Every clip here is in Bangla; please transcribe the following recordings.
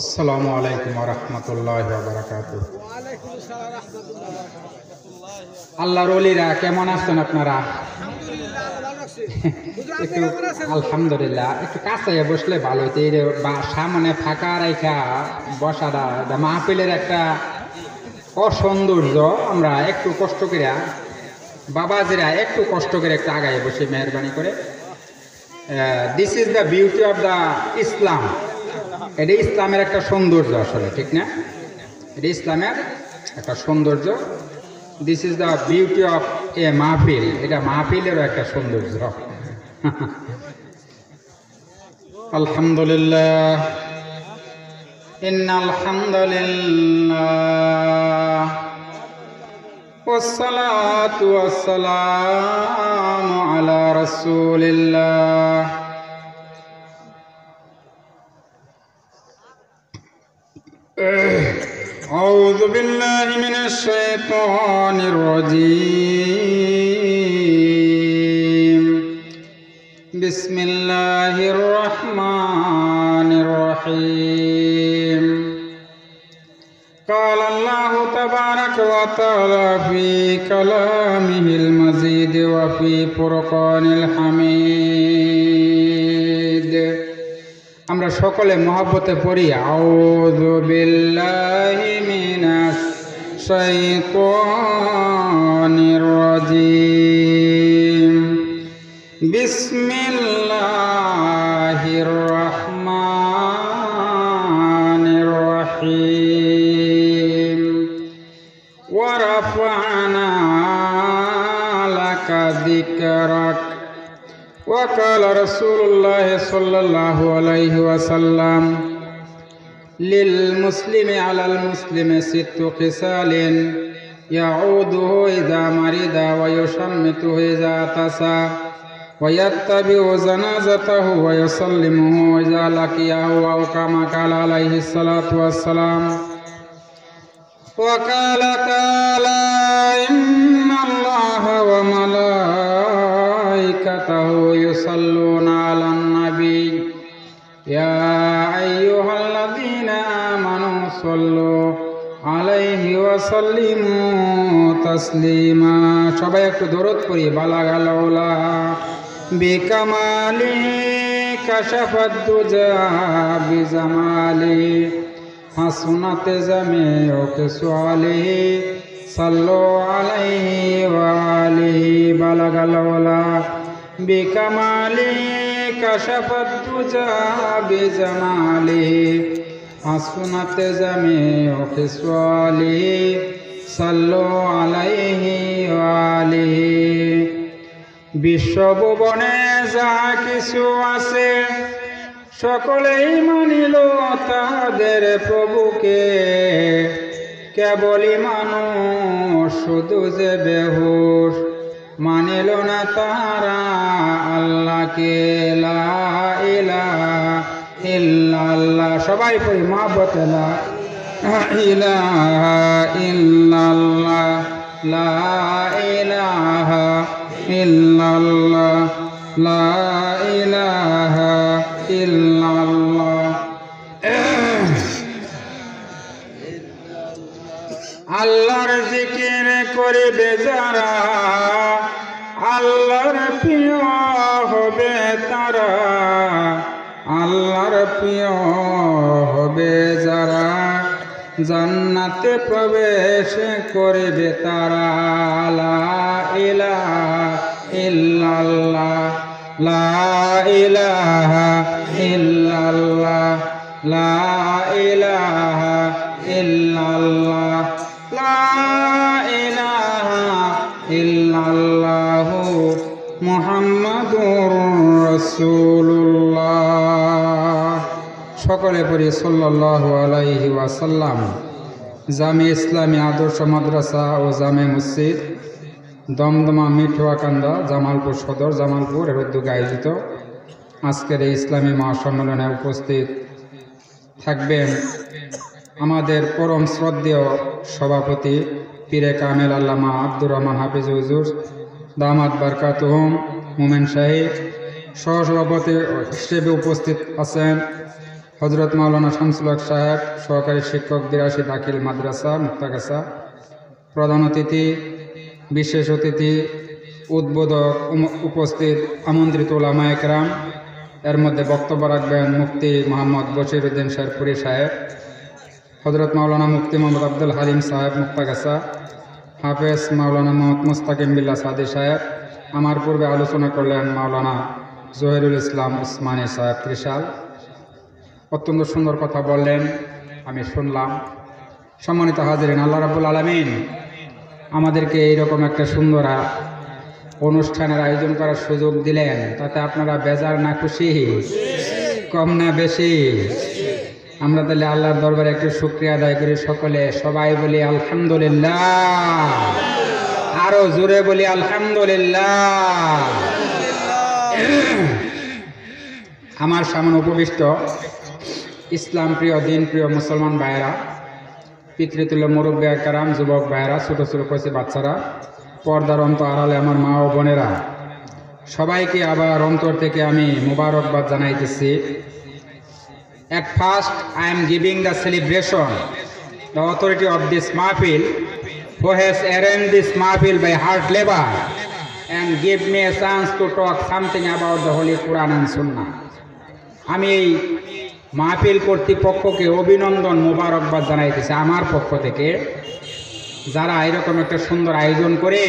আসসালামু আলাইকুম ওয়া রাহমাতুল্লাহি ওয়া বারাকাতুহু। ওয়ালাইকুম আসসালাম রাহমাতুল্লাহি ওয়া বারাকাতুহু। আল্লাহর ওলিরা কেমন আছেন আপনারা? আলহামদুলিল্লাহ ভালো আছি। হুজুর আপনি একটু কেমন আছেন? আলহামদুলিল্লাহ, একটু কাছে বসলে ভালো হইতো। এই যে সামনে ফাঁকা রাইখা বসাটা মাহফিলের একটা অসৌন্দর্য। আমরা একটু কষ্ট করে বাবাজিরা একটু কষ্ট করে একটু আগায় বসে মেহরবানি করে। This is the beauty of the Islam. এটা ইসলামের একটা সৌন্দর্য, আসলে ঠিক না? এটা ইসলামের একটা সৌন্দর্য। This is the beauty of a mahfil. এটা মাহফিলেরও একটা সৌন্দর্য। আলহামদুলিল্লাহ, ইন্নাল হামদুলিল্লাহ ওয়াসসালাতু ওয়াসসালামু আলা রাসূলিল্লাহ। أعوذ بالله من الشيطان الرجيم. بسم الله الرحمن الرحيم. قال الله تبارك وتعالى في كلامه المجيد وفي فرقان الحميد. আমরা সকলে মহব্বতে পড়ি আউযু বিল্লাহি মিনাশ শাইতানির রাজীম। বিসমিল্লাহির রহমানির রহিম। ওয়া রাফা'না লাকা যিকরাক। وقال رسول الله صلى الله عليه وسلم للمسلم على المسلم 6 خصال يعوده إذا مرض ويشمته إذا عطس ويتبع جنازته ويسلمه إذا لقيه أو كما قال عليه الصلاة والسلام. وقال تعالى إن الله وملائكته يصلون على النبي يا أيها الذين آمنوا صلوا عليه وسلموا تسليما. সবাই একটু দরুদ পড়ি। বালাগাল উলা বিকামালি কাশাফাদ দুজা বিজামালি হাসনাতে জামিউ কিসওয়ালি সাল্লু আলাইহি ওয়া আলিহি। বালাগাল উলা বিকামালি কাশাফাদ দুজা বিজামালি হাসনাতে জামিউ কিসওয়ালি সাল্লু আলাইহি ওয়া আলিহি। বিশ্বভুবনে যাহা কিছু আছে সকলেই মানিল তাদের প্রভুকে। কেবলই মানুষ শুধু যে বেহুশ মানিল না তারা আল্লাহকে। লা ইলাহা ইল্লাল্লাহ। সবাই পড়ি মহব্বতে লা ইলাহা ইল্লাল্লাহ লা ইলাহা ইল্লাল্লাহ লা ইলাহা ইল্লাল্লাহ। আল্লাহর জিকির করিবে যারা আল্লাহর প্রিয় হবে তারা। আল্লাহর প্রিয় হবে যারা জান্নাতে প্রবেশ করিবে তারা। লা ইলাহা ইল্লাল্লাহ লা ইলাহা ইল্লাল্লাহ লা ইলাহা ইল্লাল্লাহ লা ইলাহা ইল্লাল্লাহু মুহাম্মাদুর রাসূলুল্লাহ। সকলে পড়ি সাল্লাল্লাহু আলাইহি ওয়াসাল্লাম। জামে ইসলামী আদর্শ মাদ্রাসা ও জামে মসজিদ দমদমা মিঠুয়াকান্দা জামালপুর সদর জামালপুর এর উদ্যোগে আয়োজিত আজকের এই ইসলামী মহাসম্মেলনে উপস্থিত থাকবেন আমাদের পরম শ্রদ্ধেয় সভাপতি পীরে কামেল আল্লামা আব্দুর রহমান হাফিজ হুজুর দামাত বারকাতুহুম মোমেন সাহেব। সহসভাপতি হিসেবে উপস্থিত আছেন হজরত মাওলানা শামসুল হক সাহেব, সহকারী শিক্ষক ৮২ দাখিল মাদ্রাসা মুক্তাগাছা। প্রধান অতিথি, বিশেষ অতিথি, উদ্বোধক, উপস্থিত আমন্ত্রিত উলামা একরাম। এর মধ্যে বক্তব্য রাখবেন মুফতি মোহাম্মদ বশিরউদ্দিন শেরপুরি সাহেব, হজরত মাওলানা মুফতি মোহাম্মদ আব্দুল হালিম সাহেব মুক্তাগাছা, হাফেজ মাওলানা মোহাম্মদ মুস্তাকিম বিল্লাহ সাদি সাহেব। আমার পূর্বে আলোচনা করলেন মাওলানা জহিরুল ইসলাম উসমানী সাহেব ত্রিশাল। অত্যন্ত সুন্দর কথা বললেন, আমি শুনলাম। সম্মানিত হাজিরিন, আল্লাহ রাব্বুল আলামিন আমাদেরকে এইরকম একটা সুন্দর অনুষ্ঠানের আয়োজন করার সুযোগ দিলেন, তাতে আপনারা বেজার না খুশি? কম না বেশি? আমরা তাহলে আল্লাহর দরবারে একটু শুকরিয়া আদায় করি সকলে, সবাই বলি আলহামদুলিল্লাহ, আরো জোরে বলি আলহামদুলিল্লাহ। আমার সামনে উপবিষ্ট ইসলাম প্রিয়, দিন প্রিয় মুসলমান ভাইয়েরা, পিতৃতুল্য মুরব্বী একরাম, যুবক ভাইয়েরা, ছোটো ছোটো কচি বাচ্চারা, পর্দার আড়ালে আমার মা ও বোনেরা, সবাইকে আবার অন্তর থেকে আমি মুবারকবাদ জানাইতেছি। At first, I am giving the celebration, the authority of this mahfil, who has arranged this mahfil by hard labor and give me a chance to talk something about the Holy Quran and Sunnah. আমি এই মাহফিল কর্তৃপক্ষকে অভিনন্দন মোবারকবাদ জানাইতেছি আমার পক্ষ থেকে, যারা এরকম একটা সুন্দর আয়োজন করে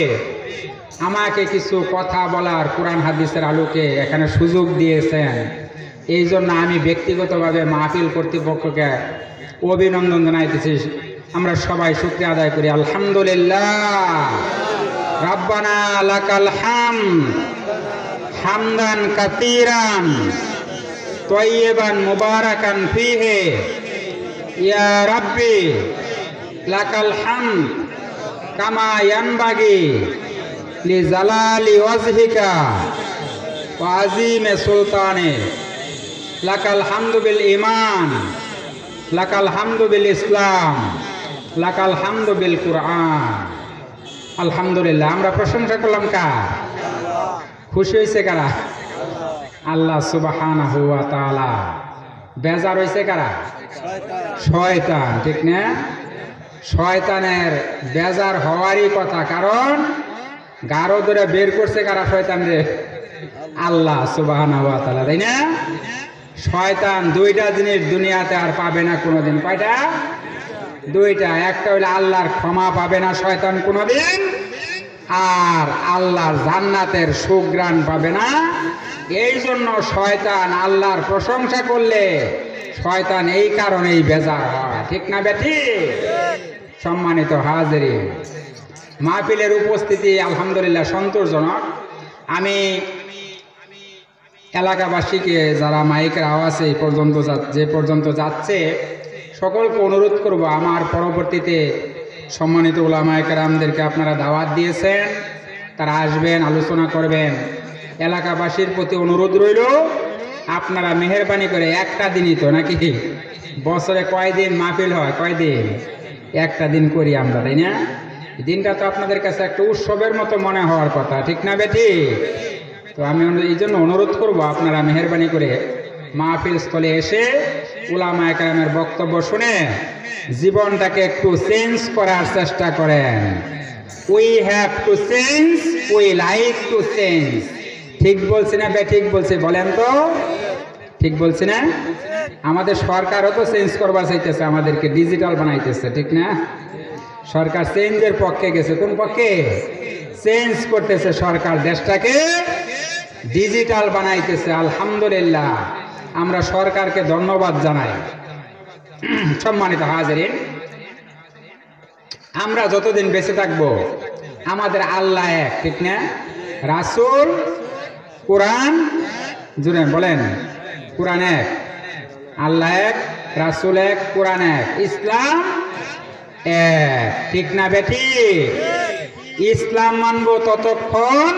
আমাকে কিছু কথা বলার কোরআন হাদিসের আলোকে এখানে সুযোগ দিয়েছেন। এই জন্য আমি ব্যক্তিগতভাবে মাহফিল কর্তৃপক্ষকে অভিনন্দন জানাইতেছি। আমরা সবাই শুকরিয়া আদায় করি আলহামদুলিল্লাহ। রাব্বানা লাকাল হামদ হামদান কাসীরান তয়্যিবান মুবারাকান ফীহি ইয়া রাব্বি লাকাল হামদ কামা ইয়ানবাগি লিজালালি ওয়াজহিকা ওয়া আযীমি সুলতানিক। লাকাল হামদু বিল ঈমান, লাকাল হামদু বিল ইসলাম, লাকাল হামদু বিল কুরআন। আলহামদুলিল্লাহ। আমরা প্রশংসা করলাম কার? খুশি হয়েছে কারা? আল্লাহ সুবহানাহু ওয়া তাআলা। বেজার হয়েছে কারা? শয়তান, ঠিক না? শয়তানের বেজার হওয়ারই কথা, কারণ গারো ধরে বের করছে কারা শয়তান রে? আল্লাহ সুবহানাহু ওয়া তাআলা, তাই না? শয়তান দুইটা জিনিস দুনিয়াতে আর পাবে না কোনোদিন। কয়টা? দুইটা। একটা হইলে আল্লাহর ক্ষমা পাবে না শয়তান কোনোদিন, আর আল্লাহর জান্নাতের সুঘ্রাণ পাবে না। এই জন্য শয়তান আল্লাহর প্রশংসা করলে শয়তান এই কারণেই বেজার হয়, ঠিক না বেটি? সম্মানিত হাজিরিন, মাহফিলের উপস্থিতি আলহামদুলিল্লাহ সন্তোষজনক। আমি এলাকাবাসীকে, যারা মাইকের আওয়াজে এই পর্যন্ত যে পর্যন্ত যাচ্ছে, সকলকে অনুরোধ করব, আমার পরবর্তীতে সম্মানিত উলামায়ে কেরামদেরকে আপনারা দাওয়াত দিয়েছেন, তারা আসবেন, আলোচনা করবেন। এলাকাবাসীর প্রতি অনুরোধ রইল, আপনারা মেহেরবানি করে একটা দিনই তো নাকি, বছরে কয়দিন মাহফিল হয়? কয়দিন? একটা দিন করি আমরা, তাই না? দিনটা তো আপনাদের কাছে একটা উৎসবের মতো মনে হওয়ার কথা, ঠিক না বেটি? তো আমি এই জন্য অনুরোধ করব, আপনারা মেহেরবানি করে মাহফিল স্থলে এসে উলামায়ে কেরামের বক্তব্য শুনে জীবনটাকে একটু চেঞ্জ করার চেষ্টা করেন। We have to change, we like to change. ঠিক বলছি না ঠিক বলছি? বলেন তো, ঠিক বলছি না? আমাদের সরকারও তো চেঞ্জ করবার চাইতেছে, আমাদেরকে ডিজিটাল বানাইতেছে, ঠিক না? সরকার চেঞ্জের পক্ষে গেছে। কোন পক্ষে? চেঞ্জ করতেছে সরকার, দেশটাকে ডিজিটাল বানাইতেছে। আলহামদুলিল্লাহ, আমরা সরকারকে ধন্যবাদ জানাই। সম্মানিত হাজিরিন, আমরা যতদিন বেঁচে থাকবো আমাদের আল্লাহ এক, ঠিক না? রাসূল, কোরআন, জুড়ে বলেন, কোরআন এক, আল্লাহ এক, রাসূল এক, কোরআন এক, ইসলাম এক, ঠিক না বেটি? ইসলাম মানবো ততক্ষণ,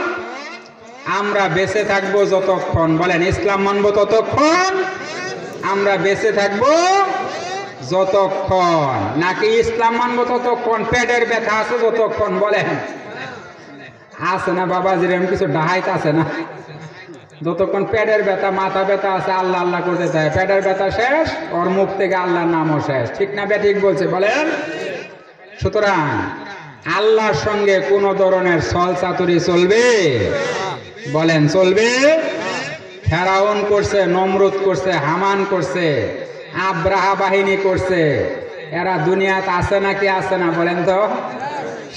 আমরা বেঁচে থাকবো যতক্ষণ। বলেন, ইসলাম মানবো ততক্ষণ, আমরা বেঁচে থাকবো যতক্ষণ, নাকি ইসলাম মানবো ততক্ষণ পেটের ব্যথা আছে যতক্ষণ? বলেন, আছে না বাবা? যেরকম কিছু ডাহাইতে আছে না? যতক্ষণ পেটের ব্যথা মাথা ব্যথা আছে আল্লাহ আল্লাহ করতে চায়, পেটের ব্যথা শেষ ওর মুখ থেকে আল্লাহর নামও শেষ। ঠিক না ঠিক বলছে বলেন? সুতরাং আল্লাহর সঙ্গে কোন ধরনের ছল চাতুরি চলবে? বলেন চলবে? ফেরাউন করছে, নমরুদ করছে, হামান করছে, আব্রাহা বাহিনী করছে, এরা দুনিয়াতে আছে নাকি আছে না বলেন তো?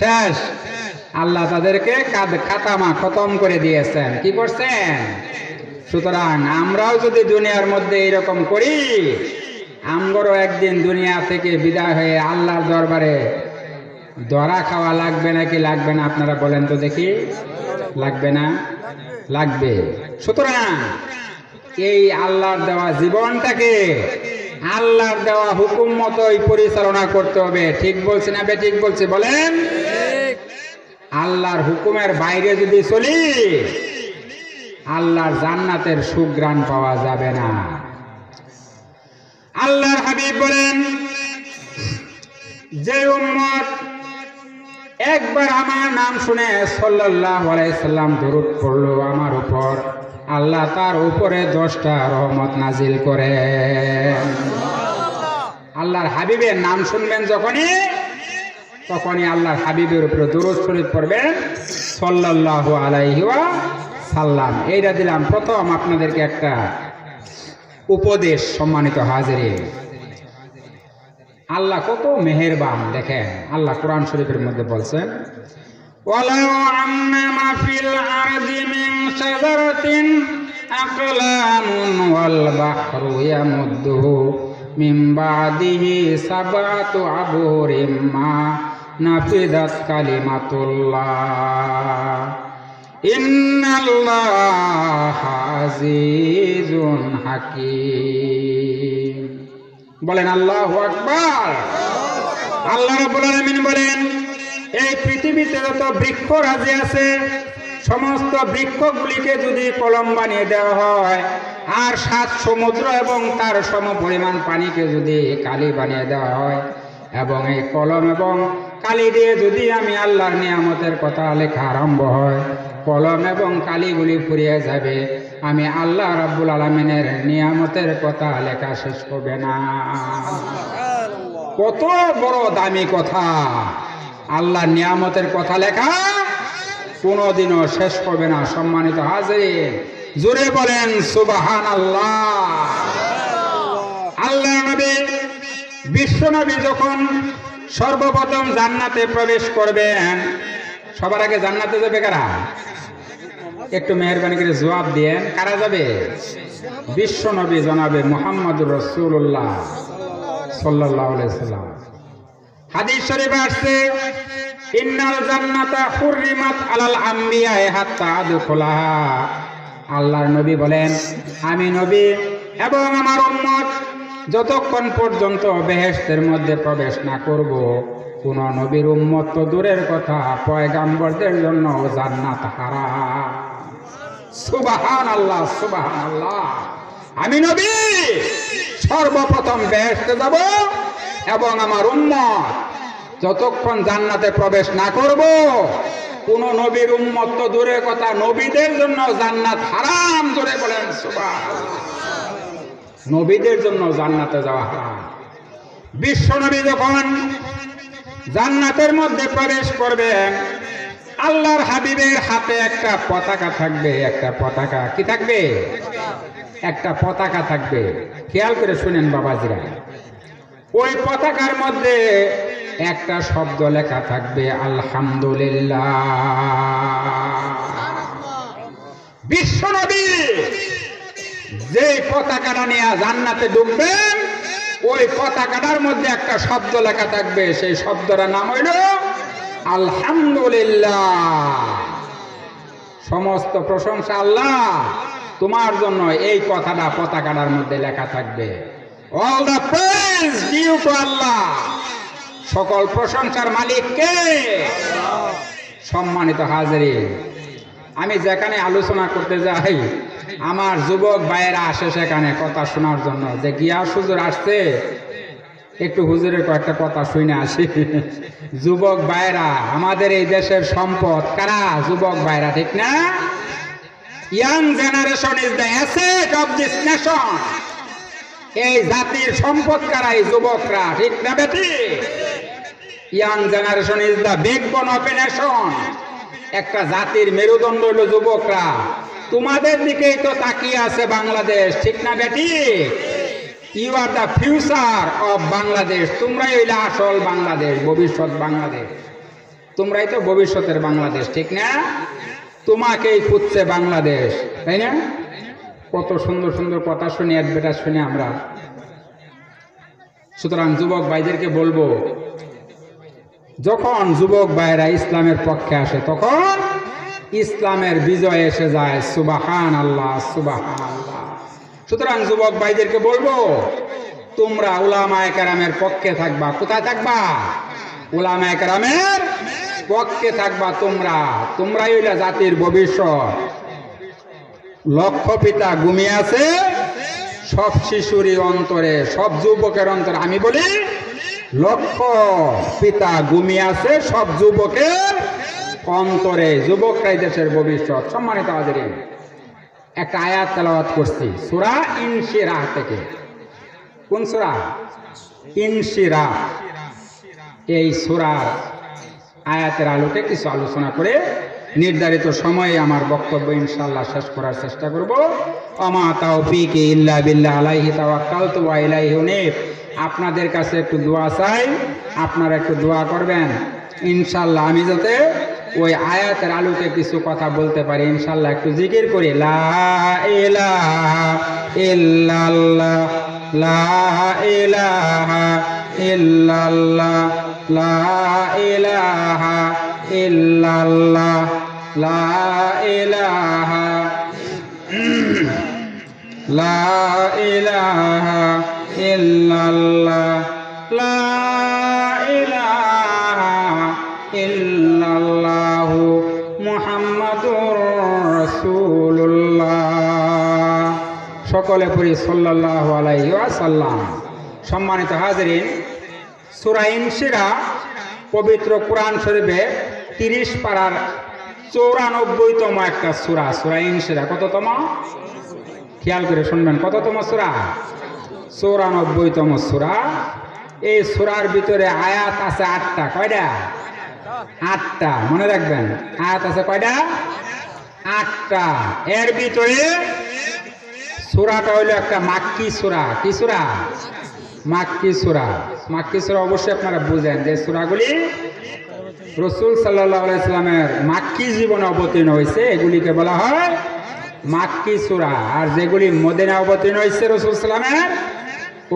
শেষ। আল্লাহ তাদেরকে খাতামা খতম করে দিয়েছেন। কি করছেন? সুতরাং আমরাও যদি দুনিয়ার মধ্যে এরকম করি, আমরাও একদিন দুনিয়া থেকে বিদায় হয়ে আল্লাহর দরবারে ধরা খাওয়া লাগবে নাকি লাগবে না? আপনারা বলেন তো দেখি। লাগবে না? লাগবে। সুতরাং এই আল্লাহর দেওয়া জীবনটাকে আল্লাহর দেওয়া হুকুম মতোই পরিচালনা করতে হবে। ঠিক বলছি না ঠিক বলছি বলেন? আল্লাহর হুকুমের বাইরে যদি চলি আল্লাহর জান্নাতের সুঘ্রাণ পাওয়া যাবে না। আল্লাহর হাবিব বলেন, যে উম্মত একবার আমার নাম শুনে সাল্লাল্লাহু আলাইহি সাল্লাম দরুদ পড়লো আমার উপর, আল্লাহ তার উপরে 10টা রহমত নাজিল করেন। আল্লাহর হাবিবের নাম শুনবেন যখনই, তখনই আল্লাহর হাবিবের উপরে দরুদ শরীফ পড়বেন সাল্লাল্লাহু আলাইহি সাল্লাম। এইটা দিলাম প্রথম আপনাদেরকে একটা উপদেশ। সম্মানিত হাজিরিন, আল্লাহ কত মেহেরবান দেখেন। আল্লাহ কোরআন শরীফের মধ্যে বলছেন, ওয়ালাউ আন্না মা ফিল আরদি মিন শাজারাতিন আকলামুন ওয়াল বাহরু ইয়ামুদ্দুহু মিন বাদিহি সাবআতু আবহুরিম মা নাফিদাত কালিমাতুল্লাহ ইন্নাল্লাহা আজিজুন হাকীম। বলেন আল্লাহু আকবার। আল্লাহ রাব্বুল আলামিন বলেন, এই পৃথিবীতে যত বৃক্ষ রাজি আছে সমস্ত বৃক্ষগুলিকে যদি কলম বানিয়ে দেওয়া হয়, আর 7 সমুদ্র এবং তার সমপরিমাণ পানিকে যদি কালি বানিয়ে দেওয়া হয়, এবং এই কলম এবং কালি দিয়ে যদি আমি আল্লাহর নিয়ামতের কথা লেখা আরম্ভ হয়, কলম এবং কালিগুলি ফুরিয়ে যাবে, আমি আল্লাহ রাব্বুল আলামিনের নিয়ামতের কথা লেখা শেষ হবে না। কত বড় দামি কথা! আল্লাহর নিয়ামতের কথা লেখা কোনোদিনও শেষ হবে না। সম্মানিত হাজিরিন, জোরে বলেন সুবহানাল্লাহ। আল্লাহর নবী বিশ্ব নবী যখন সর্বপ্রথম জান্নাতে প্রবেশ করবেন, সবার আগে জান্নাতে যাবে কারা? একটু মেহেরবানি করে জবাব দেন, কারা যাবে? বিশ্ব নবী জনাবে মুহাম্মদুর রাসূলুল্লাহ সাল্লাল্লাহু আলাইহি সাল্লাম। হাদিস শরীফে আসছে, ইন্নাল জান্নাতা হুররিমাত আলাল আম্বিয়া হাত্তা আদখুলাহা। আল্লাহর নবী বলেন, আমি নবী এবং আমার উম্মত যতক্ষণ পর্যন্ত বেহেশতের মধ্যে প্রবেশ না করব, কোন নবীর উম্মত তো দূরের কথা, পয়গাম্বরদের জন্য জান্নাত হারাম। সুবহানাল্লাহ, সুবহানাল্লাহ। আমি নবী সর্বপ্রথম বেহেশতে যাব এবং আমার উম্মত যতক্ষণ জান্নাতে প্রবেশ না করব, কোন নবীর উম্মত তো দূরের কথা, নবীদের জন্য জান্নাত হারাম। জোরে বলেন সুবহানাল্লাহ। নবীদের জন্য জান্নাতে যাওয়া হারাম। বিশ্ব নবী যখন জান্নাতের মধ্যে প্রবেশ করবেন, আল্লাহর হাবিবের হাতে একটা পতাকা থাকবে। একটা পতাকা কি থাকবে? একটা পতাকা থাকবে। খেয়াল করে শুনেন বাবাজিরা, ওই পতাকার মধ্যে একটা শব্দ লেখা থাকবে, আলহামদুলিল্লাহ। বিশ্ব নবী যে পতাকাটা নিয়ে জান্নাতে ঢুকবেন, ওই পতাকাটার মধ্যে একটা শব্দ লেখা থাকবে। সেই শব্দটার নাম হইল আলহামদুলিল্লাহ। সমস্ত প্রশংসা আল্লাহ তোমার জন্য, এই কথাটা পতাকাটার মধ্যে লেখা থাকবে। All the praise due to Allah. সকল প্রশংসার মালিক কে? সম্মানিত হাজিরিন, আমি যেখানে আলোচনা করতে যাই, আমার যুবক ভাইয়েরা আসে সেখানে কথা শোনার জন্য, যে গিয়াস হুজুর আসছে, একটু হুজুরের কয়েকটা কথা শুনে আসি। যুবক ভাইয়েরা আমাদের এই দেশের সম্পদ। কারা? যুবক ভাইয়েরা, ঠিক না? Young generation is the asset of this nation. এই জাতির সম্পদ কারা? এই যুবকরা, ঠিক না বেটি? Young generation is the backbone of a nation. একটা জাতির মেরুদণ্ড হলো যুবকরা। তোমাদের দিকেই তো তাকিয়ে আছে বাংলাদেশ, ঠিক না বেটি? You are the future of Bangladesh. তোমরাই হইলে আসল বাংলাদেশ, ভবিষ্যৎ বাংলাদেশ। তোমরাই তো ভবিষ্যতের বাংলাদেশ, ঠিক না? তোমাকেই খুঁজছে বাংলাদেশ, তাই না? কত সুন্দর সুন্দর কথা শুনি, অ্যাডভার্টাইজ শুনি আমরা। সুতরাং যুবক ভাইদেরকে বলবো, যখন যুবক ভাইরা ইসলামের পক্ষে আসে তখন ইসলামের বিজয় এসে যায়। সুবহান আল্লাহ, সুবহান আল্লাহ। সুতরাং যুবক ভাইদেরকে বলবো, তোমরা উলামায়ে কেরামের পক্ষে থাকবা। কোথায় থাকবা? উলামায়ে কেরামের পক্ষে থাকবা। তোমরাই হইলা জাতির ভবিষ্যৎ। লক্ষ পিতা ঘুমিয়ে আছে সব শিশুরই অন্তরে, সব যুবকের অন্তরে। আমি বলি, লক্ষ পিতা ঘুমিয়ে আছে সব যুবকের অন্তরে। যুবকরাই দেশের ভবিষ্যৎ। সম্মানিত হাজিরিন, একটা আয়াত তেলাওয়াত করছি সূরা ইনশিরাহ থেকে। কোন সূরা? ইনশিরাহ। এই সূরার আয়াতের আলোকে কিছু আলোচনা করে নির্ধারিত সময়ে আমার বক্তব্য ইনশাআল্লাহ শেষ করার চেষ্টা করব। ওমা তাওফীকি ইল্লা বিল্লাহ, আলাইহি তাওয়াক্কালতু ওয়া ইলাইহি উনীব। আপনাদের কাছে একটু দোয়া চাই, আপনারা একটু দোয়া করবেন ইনশাআল্লাহ, আমি যাতে ওই আয়াতের আলোকে কিছু কথা বলতে পারি। ইনশাআল্লাহ একটু জিকির করি, লা ইলাহা ইল্লাল্লাহ, লা ইলাহা ইল্লাল্লাহ, লা ইলাহা ইল্লাল্লাহ, লা ইলাহা লা ইলাহা ইল্লাল্লাহ, লা ইলাহা ইল্লাল্লাহু মুহাম্মাদুর রাসূলুল্লাহ। সকলে পড়ি সাল্লাল্লাহু আলাইহি ওয়াসাল্লাম। সম্মানিত হাজিরিন, সূরা ইনশিরাহ পবিত্র কোরআন শরীফে 30 পারার 94তম একটা সূরা। সূরা ইনশিরাহ কততম? খেয়াল করে শুনবেন, কততম সূরা? 94তম সূরা। এই সূরার ভিতরে আয়াত আছে 8টা। কয়টা? 8টা। মনে রাখবেন, আয়াত আছে কয়টা? 8টা। এর ভিতরে সূরাটা হইল একটা মাক্কি সূরা। কি সূরা? মাক্কি সূরা। মাক্কি সূরা অবশ্যই আপনারা বুঝেন যে সূরাগুলি রাসূল সাল্লাল্লাহু আলাইহি সাল্লামের মাক্কি জীবনে অবতীর্ণ হয়েছে, এগুলিকে বলা হয় মাক্কি সূরা। আর যেগুলি মদিনায় অবতীর্ণ হয়েছে রাসূল সাল্লামের,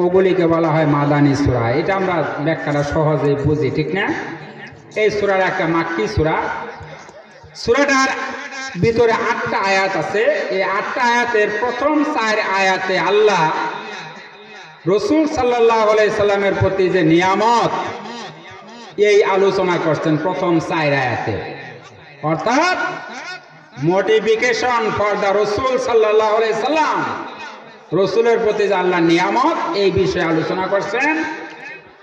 ওগুলিকে বলা হয় মাদানী সূরা। এটা আমরা ব্যাখ্যাটা সহজেই বুঝি, ঠিক না? এই সূরার একটা মাক্কি সূরা। সূরাটার ভিতরে 8টা আয়াত আছে। এই 8টা আয়াতের প্রথম 4 আয়াতে আল্লাহ রাসূল সাল্লাল্লাহু আলাইহি সাল্লামের প্রতি যে নিয়ামত, এই আলোচনা করছেন প্রথম 4 আয়াতে। অর্থাৎ মোটিফিকেশন ফর দ্য রাসূল সাল্লাল্লাহু আলাইহি সাল্লাম, রাসূলের প্রতি যে আল্লাহর নিয়ামত, এই বিষয়ে আলোচনা করছেন।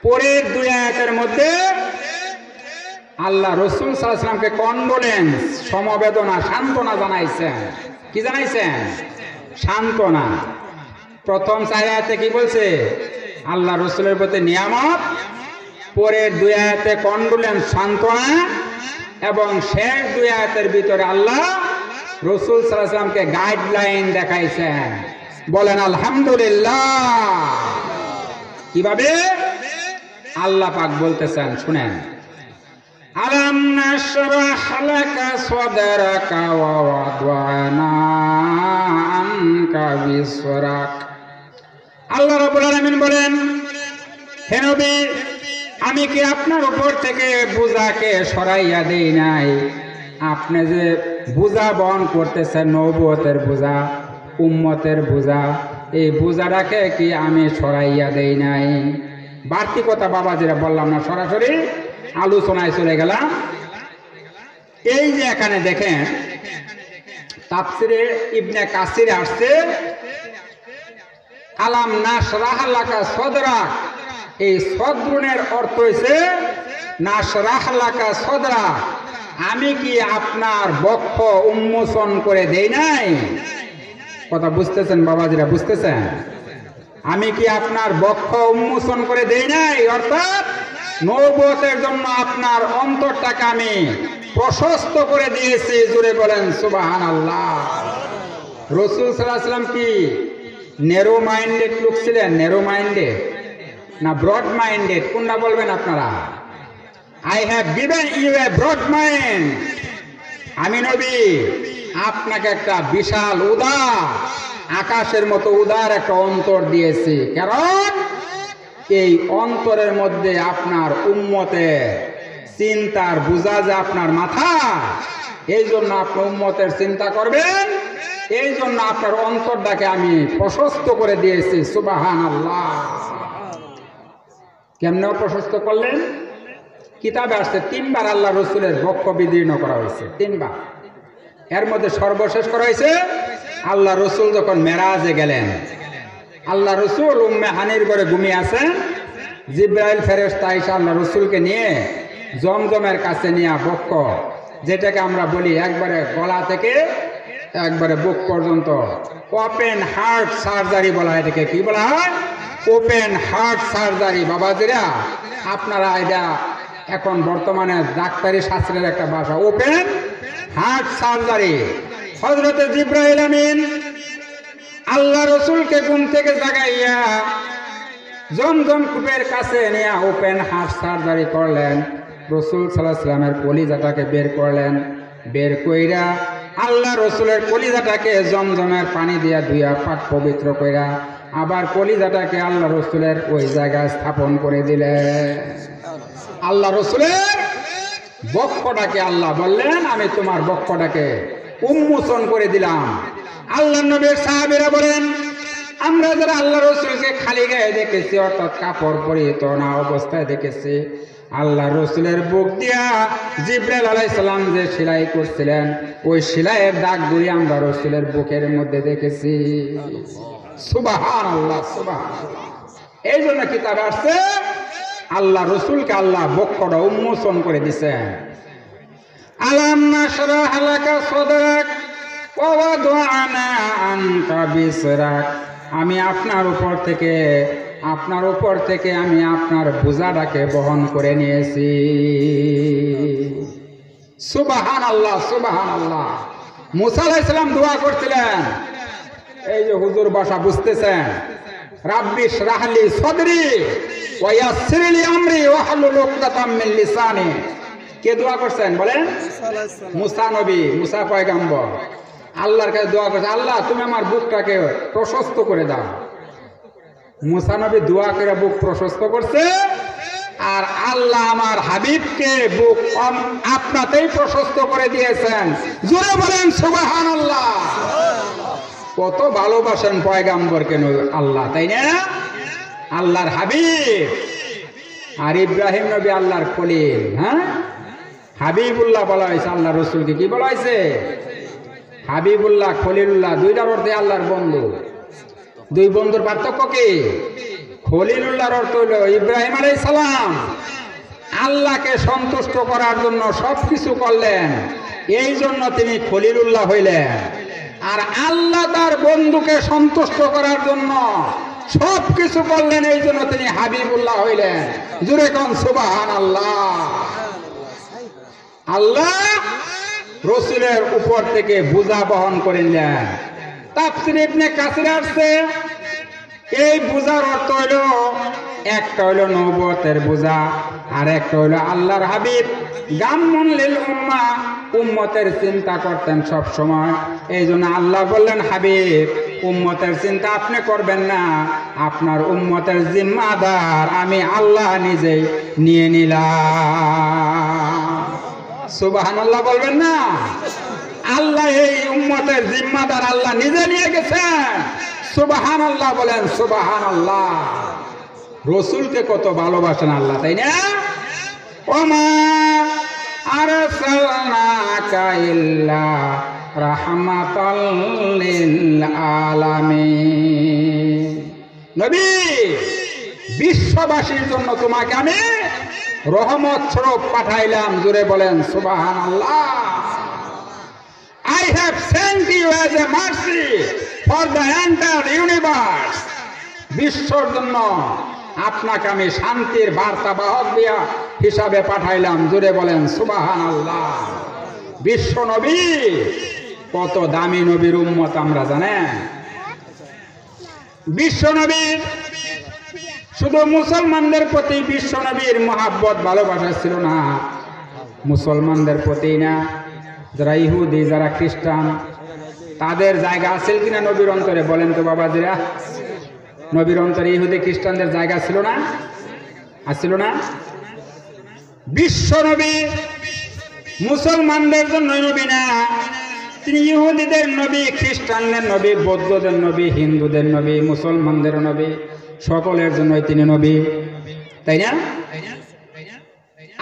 পরের 2 আয়াতের মধ্যে আল্লাহ রাসূল সাল্লাল্লাহু আলাইহি সাল্লামকে কন্ডোলেন্স, সমবেদনা, সান্ত্বনা জানাইছেন। কি জানাইছেন? সান্ত্বনা। প্রথম 4 আয়াতে কি বলছে? আল্লাহ রাসূলের প্রতি নিয়ামত। পরের 2 আয়াতে কন্ডোলেন্স, সান্ত্বনা। এবং শেষ 2 আয়াতের ভিতরে আল্লাহ রাসূল সাল্লাল্লাহু আলাইহি সাল্লামকে গাইডলাইন দেখাইছেন। বলেন আলহামদুলিল্লাহ। কিভাবে? আল্লাহ পাক বলতেছেন, শুনেন। আলাম নাশরাহ লাকা সাদরাকা ওয়া ওয়াদানা আনকা বিসরাক। আল্লাহ রাব্বুল আলামিন বলেন, হে নবী, আমি কি আপনার উপর থেকে বোঝাকে সরাইয়া দেই নাই? আপনি যে বোঝা বহন করতেছেন, নবুয়তের বোঝা, উম্মতের বোঝা, এই বোঝাটাকে কি আমি সরাইয়া দেই নাই? বাড়তি কথা বাবা যেটা বললাম না, সরাসরি আলোচনায় চলে গেলাম। এই যে এখানে দেখেন তাফসিরে ইবনে কাসিরে আসছে, আলাম নাশরাহ লাকা সাদরাক। এই সদরুনের অর্থ হইছে নাশরাহ লাকা সাদরাক, আমি কি আপনার বক্ষ উন্মোচন করে দেই নাই? কথা বুঝতেছেন বাবাজিরা, বুঝতেছেন? আমি কি আপনার বক্ষ উন্মোচন করে দেই নাই? অর্থাৎ নবুয়তের জন্য আপনার অন্তরটাকে আমি প্রশস্ত করে দিয়েছি। জোরে বলেন সুবহানাল্লাহ। রাসূল সাল্লাল্লাহু আলাইহি ওয়াসাল্লাম কি ন্যারো মাইন্ডেড লোক ছিলেন? ন্যারো মাইন্ডেড না ব্রড মাইন্ডেড, কোনটা বলবেন আপনারা? I have given you a broad mind. আমি নবী আপনাকে একটা বিশাল উদার, আকাশের মতো উদার একটা অন্তর দিয়েছি। কারণ এই অন্তরের মধ্যে আপনার উম্মতের চিন্তার বোঝা যে আপনার মাথা, এই জন্য আপনি উম্মতের চিন্তা করবেন, এই জন্য আপনার অন্তরটাকে আমি প্রশস্ত করে দিয়েছি। সুবহানাল্লাহ। কেমনে প্রশস্ত করলেন? কিতাবে আসছে 3 বার আল্লাহ রসুলের বক্ষ বিদীর্ণ করা হয়েছে, 3 বার। এর মধ্যে সর্বশেষ করা হয়েছে আল্লাহ রসুল যখন মেরাজে গেলেন। আল্লাহ রসুল উম্মে হানির ঘরে ঘুমিয়ে আছেন, জিব্রাইল ফেরেশতা এসে আল্লাহ রসুলকে নিয়ে জমজমের কাছে নিয়ে বক্ষ, যেটাকে আমরা বলি একবারে গলা থেকে একবারে বুক পর্যন্ত ওপেন হার্ট সার্জারি বলা হয়। এটাকে কি বলা হয়? Open heart surgery. বাবাজিরা, আপনারা এটা এখন বর্তমানে ডাক্তারি শাস্ত্রের একটা ভাষা, ওপেন হার্ট সার্জারি। হযরতে জিব্রাইল আমিন আল্লাহ রসুলকে ঘুম থেকে জাগাইয়া জমজম কূপের কাছে নিয়ে ওপেন হার্ট সার্জারি করলেন। রসুল সাল্লাল্লাহু আলাইহি ওয়াসাল্লামের কলিজাটাকে বের করলেন। বের কইরা আল্লাহ রসুলের কলিজাটাকে জমজমের পানি দিয়া ধুইয়া পাক পবিত্র কইরা আবার কলিজাটাকে আল্লাহ রসুলের ওই জায়গায় স্থাপন করে দিলেন। আল্লাহ রসুলের বক্ষটাকে আল্লাহ বললেন, আমি তোমার বক্ষটাকে উন্মোচন করে দিলাম। আল্লাহ নবীর সাহাবীরা বলেন, আমরা যারা আল্লাহ রসুলকে খালি গায়ে দেখেছি, অর্থাৎ কাপড় পরিহিত না অবস্থায় দেখেছি, আল্লাহ রসুলের বুক দিয়া জিব্রাইল আলাইহিস সালাম যে সেলাই করছিলেন, ওই সেলাইয়ের দাগগুলি আমরা রসুলের বুকের মধ্যে দেখেছি। সুবহানাল্লাহ, সুবহানাল্লাহ। এই জন্য কিতাবে আসছে আল্লাহ রসুলকে আল্লাহ বক্ষটা উন্মোচন করে দিছেন। আলাম নাশরাহ লাকা সাদরাক ওয়া ওয়াদানা আনকা বিসরাক। আমি আপনার উপর থেকে আমি আপনার বোঝাটাকে বহন করে নিয়েছি। সুবহানাল্লাহ, সুবহানাল্লাহ। মুসা আলাইহিস সালাম দোয়া করছিলেন, এই যে হুজুর ভাষা বুঝতেছেন, রাব্বি ইশরাহ লি সাদরি ওয়া ইয়াসসির লি আমরি ওয়াহলুল উকদাতাম মিন লিসানি। কে দোয়া করছেন বলেন? মুসা নবী, মুসা পয়গম্বর আল্লাহর কাছে দোয়া করছে, আল্লাহ তুমি আমার বুকটাকে প্রশস্ত করে দাও। মুসা নবী দোয়া করে বুক প্রশস্ত করছে, আর আল্লাহ আমার হাবিবকে বুক আপনাতেই প্রশস্ত করে দিয়েছেন। জোরে বলেন সুবহানাল্লাহ। কত ভালোবাসেন পয়গম্বরকে আল্লাহ, তাই না? আল্লাহর হাবিব। আর ইব্রাহিম নবী আল্লাহর খলিল। হ্যাঁ, হাবিবুল্লাহ বলা হয়েছে আল্লাহ রসুলকে। কি বলা হয়েছে? হাবিবুল্লাহ, খলিলুল্লাহ, দুইটার অর্থে আল্লাহর বন্ধু। দুই বন্ধুর পার্থক্য কি? খলিলুল্লাহর অর্থ হইল ইব্রাহিম আলাইহিস সালাম আল্লাহকে সন্তুষ্ট করার জন্য সবকিছু করলেন, এই জন্য তিনি খলিলুল্লাহ হইলেন। আর আল্লাহ তার বন্ধুকে সন্তুষ্ট করার জন্য সবকিছু করলেন, এই জন্য তিনি হাবিবুল্লাহ হইলেন। জোরে কোন সুবহানাল্লাহ। আল্লাহ রসুলের উপর থেকে বোঝা বহন করে নিলেন। তাফসীর ইবনে কাসির আসছে, এই বোঝার অর্থ হইল, একটা হইল নবুয়তের বোঝা, আর একটা হইল আল্লাহর হাবিব গাম্মুন লিল উম্মাহ, উম্মতের চিন্তা করতেন সব সময়। এই জন্য আল্লাহ বললেন, হাবিব উম্মতের চিন্তা আপনি করবেন না, আপনার উম্মতের জিম্মাদার আমি আল্লাহ নিজেই নিয়ে নিলাম। সুবহানাল্লাহ বলবেন না? আল্লাহ এই উম্মতের জিম্মাদার আল্লাহ নিজে নিয়ে গেছেন। সুবহানাল্লাহ বলেন, সুবহানাল্লাহ। রসুলকে কত ভালোবাসেন আল্লাহ, তাই না? ওমা আরসালনাকা ইল্লা রাহমাতাল লিল আলামিন। নবী বিশ্ববাসীর জন্য তোমাকে আমি রহমত স্বরূপ পাঠাইলাম। জোরে বলেন সুবহানাল্লাহ। I have sent you as a mercy for the entire universe. বিশ্বর জন্য আপনাকে আমি শান্তির বার্তাবাহক দিয়া হিসাবে পাঠাইলাম। জোরে বলেন সুবহানাল্লাহ। বিশ্ব নবী কত দামি নবীর উম্মত আমরা জানেন। বিশ্ব নবীর শুধু মুসলমানদের প্রতি বিশ্ব নবীর মহাব্বত ভালোবাসা ছিল না, মুসলমানদের প্রতি না, যারা ইহুদি যারা খ্রিস্টান তাদের জায়গা আছে কিনা নবীর অন্তরে? বলেন তো বাবাজিরা, নবীর অন্তরে ইহুদি খ্রিস্টানদের জায়গা ছিল না? আসছিল না? বিশ্ব নবী মুসলমানদের জন্য নবী না, তিনি ইহুদিদের নবী, খ্রিস্টানদের নবী, বৌদ্ধদের নবী, হিন্দুদের নবী, মুসলমানদের নবী, সকলের জন্যই তিনি নবী, তাই না?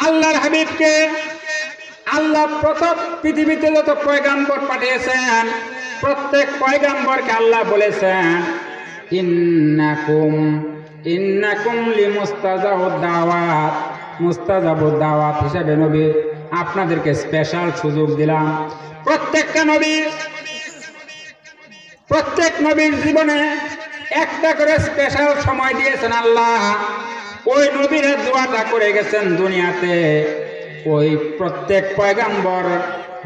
আল্লাহর হাবিবকে আল্লাহ প্রথম পৃথিবীতে যত পয়গাম্বর পাঠিয়েছেন প্রত্যেক পয়গাম্বরকে আল্লাহ বলেছেন ইন্নাকুম লিমুস্তাজাবুদ দাওয়াত, মুস্তাজাবুদ দাওয়াত হিসাবে নবী আপনাদেরকে স্পেশাল সুযোগ দিলাম। প্রত্যেক নবীর জীবনে একটা করে স্পেশাল সময় দিয়েছেন আল্লাহ। ওই নবীরা দোয়াটা করে গেছেন দুনিয়াতে, ওই প্রত্যেক পয়গাম্বর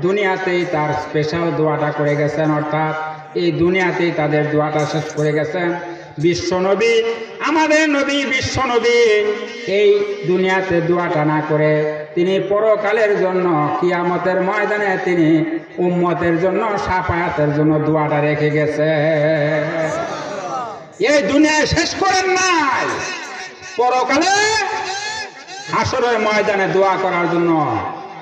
দুনিয়াতেই তার স্পেশাল দোয়াটা করে গেছেন, অর্থাৎ এই দুনিয়াতেই তাদের দোয়াটা শেষ করে গেছেন। বিশ্ব নবী, আমাদের নবী বিশ্ব নবী এই দুনিয়াতে দোয়াটা না করে তিনি পরকালের জন্য কিয়ামতের ময়দানে তিনি উম্মতের জন্য শাফায়াতের জন্য দোয়াটা রেখে গেছে। এই দুনিয়ায় শেষ করেন নাই, পরকালে হাসরের ময়দানে দোয়া করার জন্য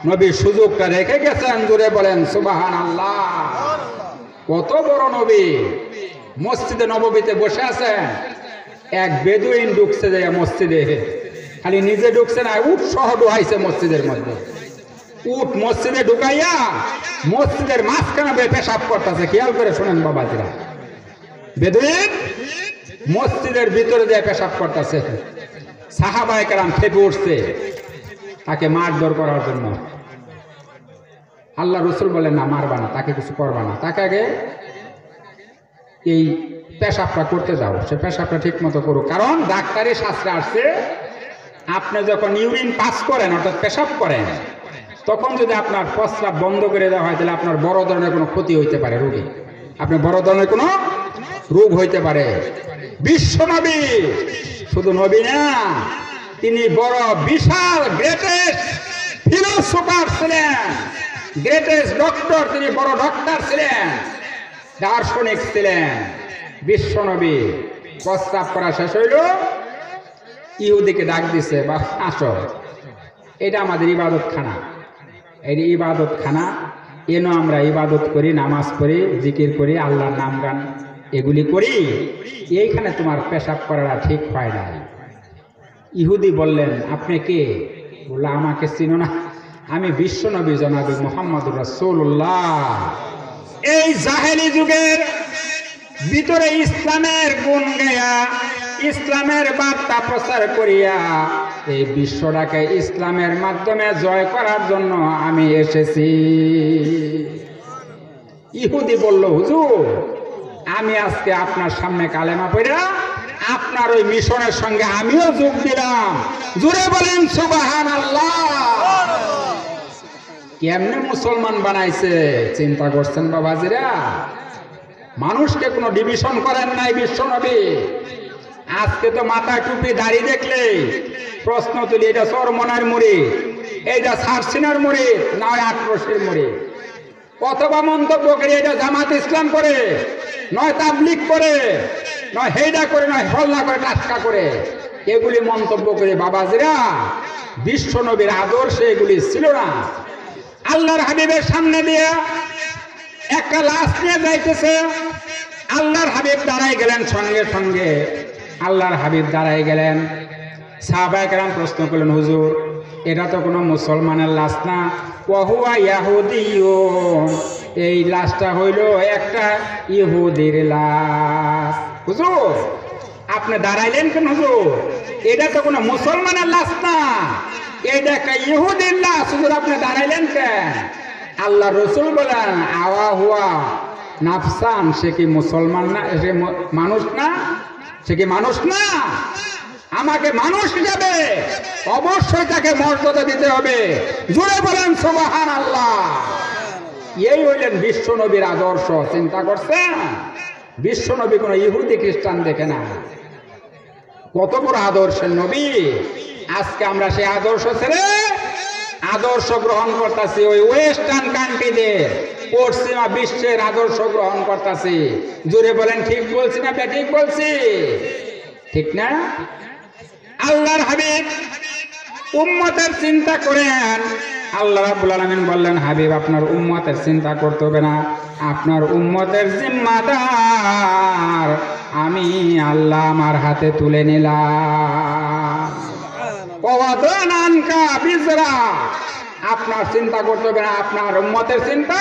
নবী সুযোগটা রেখে গেছেন। জোরে বলেন সুবহানাল্লাহ। কত বড় নবী! মসজিদে নববীতে বসে আছেন, এক বেদুইন ঢুকছে যে মসজিদে, খালি নিজে ঢুকছে না, উট সহ ঢুকাইছে মসজিদের মধ্যে। উট মসজিদে ঢুকাইয়া মসজিদের মাঝখানে পেশাব করতেছে। খেয়াল করে শোনেন বাবাজিরা, বেদুইন মসজিদের ভিতরে দিয়ে পেশাব করতেছে। সাহাবায়ে কেরাম খেপে উঠছে তাকে মারধর করার জন্য। আল্লাহ রসুল বলেন না, মারবা না, তাকে কিছু করবা না, তাকে আগে এই পেশাবটা করতে যাও, সে পেশাবটা ঠিক মতো করুক। কারণ ডাক্তারি শাস্ত্রে আসছে আপনি যখন ইউরিন পাস করেন অর্থাৎ পেশাব করেন, তখন যদি আপনার প্রস্রাব বন্ধ করে দেওয়া হয় তাহলে আপনার বড় ধরনের কোনো ক্ষতি হইতে পারে, রোগী আপনার বড় ধরনের কোনো রোগ হইতে পারে। বিশ্ব নবী শুধু নবী না, তিনি বড় বিশাল গ্রেটেস্ট ফিলোসোফার ছিলেন, গ্রেটেস্ট ডক্টর, তিনি বড় ডক্টর ছিলেন, দার্শনিক ছিলেন। বিশ্ব নবী প্রস্তাব করা শেষ হইল, ইহুদিকে ডাক দিছে, বা আসো, এটা আমাদের ইবাদত খানা, এই ইবাদত খানা, এনো আমরা ইবাদত করি, নামাজ পড়ি, জিকির করি, আল্লাহর নাম গান এগুলি করি, এইখানে তোমার পেশাব করাটা ঠিক হয় না। ইহুদি বললেন, আপনি কে? বলল, আমাকে চিনো না, আমি বিশ্ব নবী জনাবে মুহাম্মদুর রাসূলুল্লাহ। এই জাহেলি যুগের ভিতরে ইসলামের গুণ গায়া, ইসলামের বার্তা প্রচার করিয়া এই বিশ্বটাকে ইসলামের মাধ্যমে জয় করার জন্য আমি এসেছি। ইহুদি বলল, হুজুর আমি আজকে আপনার সামনে কালেমা পড়া আপনার ওই মিশনের সঙ্গে আমিও যোগ দিলাম। জোরে বলেন সুবহানাল্লাহ। কেমনে মুসলমান বানাইছে চিন্তা করছেন বাবাজিরা? মানুষকে কোনো ডিভিশন করেন নাই বিশ্ব নবী। আজকে তো মাথা টুপি দাড়ি দেখলে প্রশ্ন তুলি, এটা চরমনার মুড়ি, এইটা সারসিনার মুড়ি, না হয় আটরসির মুড়ি, অথবা মন্তব্য করে এটা জামাত ইসলাম করে, নয় তাবলিগ করে, নয় হেডা করে, নয় হল্লা করে, টাটকা করে, এগুলি মন্তব্য করে। বাবাজিরা, বিশ্ব নবীর আদর্শে এগুলি ছিল না। আল্লাহর হাবিবের সামনে দিয়ে একটা লাশ নিয়ে যাইতেছে, আল্লাহর হাবিব দাঁড়াই গেলেন, সঙ্গে সঙ্গে আল্লাহর হাবিব দাঁড়াই গেলেন। সাহাবায়ে কেরাম প্রশ্ন করলেন, হুজুর এটা তো কোনো মুসলমানের লাশ না, ওয়াহুয়া ইয়াহুদিয়ুন, এই লাশটা হইল একটা ইহুদির লাশ। হুজুর আপনি দাঁড়াইলেন কেন হুজুর? এটা তো কোনো মুসলমানের লাশ না, এটা একটা ইহুদির লাশ, হুজুর আপনি দাঁড়াইলেন কেন? আল্লাহ রসুল বলেন আওয়া হুয়া নাফসান, সে কি মুসলমান না? সে মানুষ না? সে কি মানুষ না? আমাকে মানুষ হিসাবে অবশ্যই তাকে মর্যাদা দিতে হবে। জুড়ে বলেন সুবহানাল্লাহ। এই হইলেন বিশ্ব নবীর আদর্শ। চিন্তা করছেন? বিশ্ব নবী কোনো ইহুদি খ্রিস্টান দেখে না, কত বড় আদর্শের নবী। আজকে আমরা সেই আদর্শ ছেড়ে আদর্শ গ্রহণ করতেছি ওই ওয়েস্টার্ন কান্ট্রিদের, পশ্চিমা বিশ্বের আদর্শ গ্রহণ করতেছি। জোরে বলেন ঠিক বলছি না ঠিক বলছি? ঠিক না? আল্লাহর হাবিব উম্মতের চিন্তা করেন। আল্লাহ রাব্বুল আলামিন বললেন হাবিব আপনার উম্মতের চিন্তা করতে হবে না, আপনার উম্মতের জিম্মাদার আমি আল্লাহ আমার হাতে তুলে নিলাম। ওয়াদানানকা বিজরা, আপনার চিন্তা করতে হবে না, আপনার উম্মতের চিন্তা,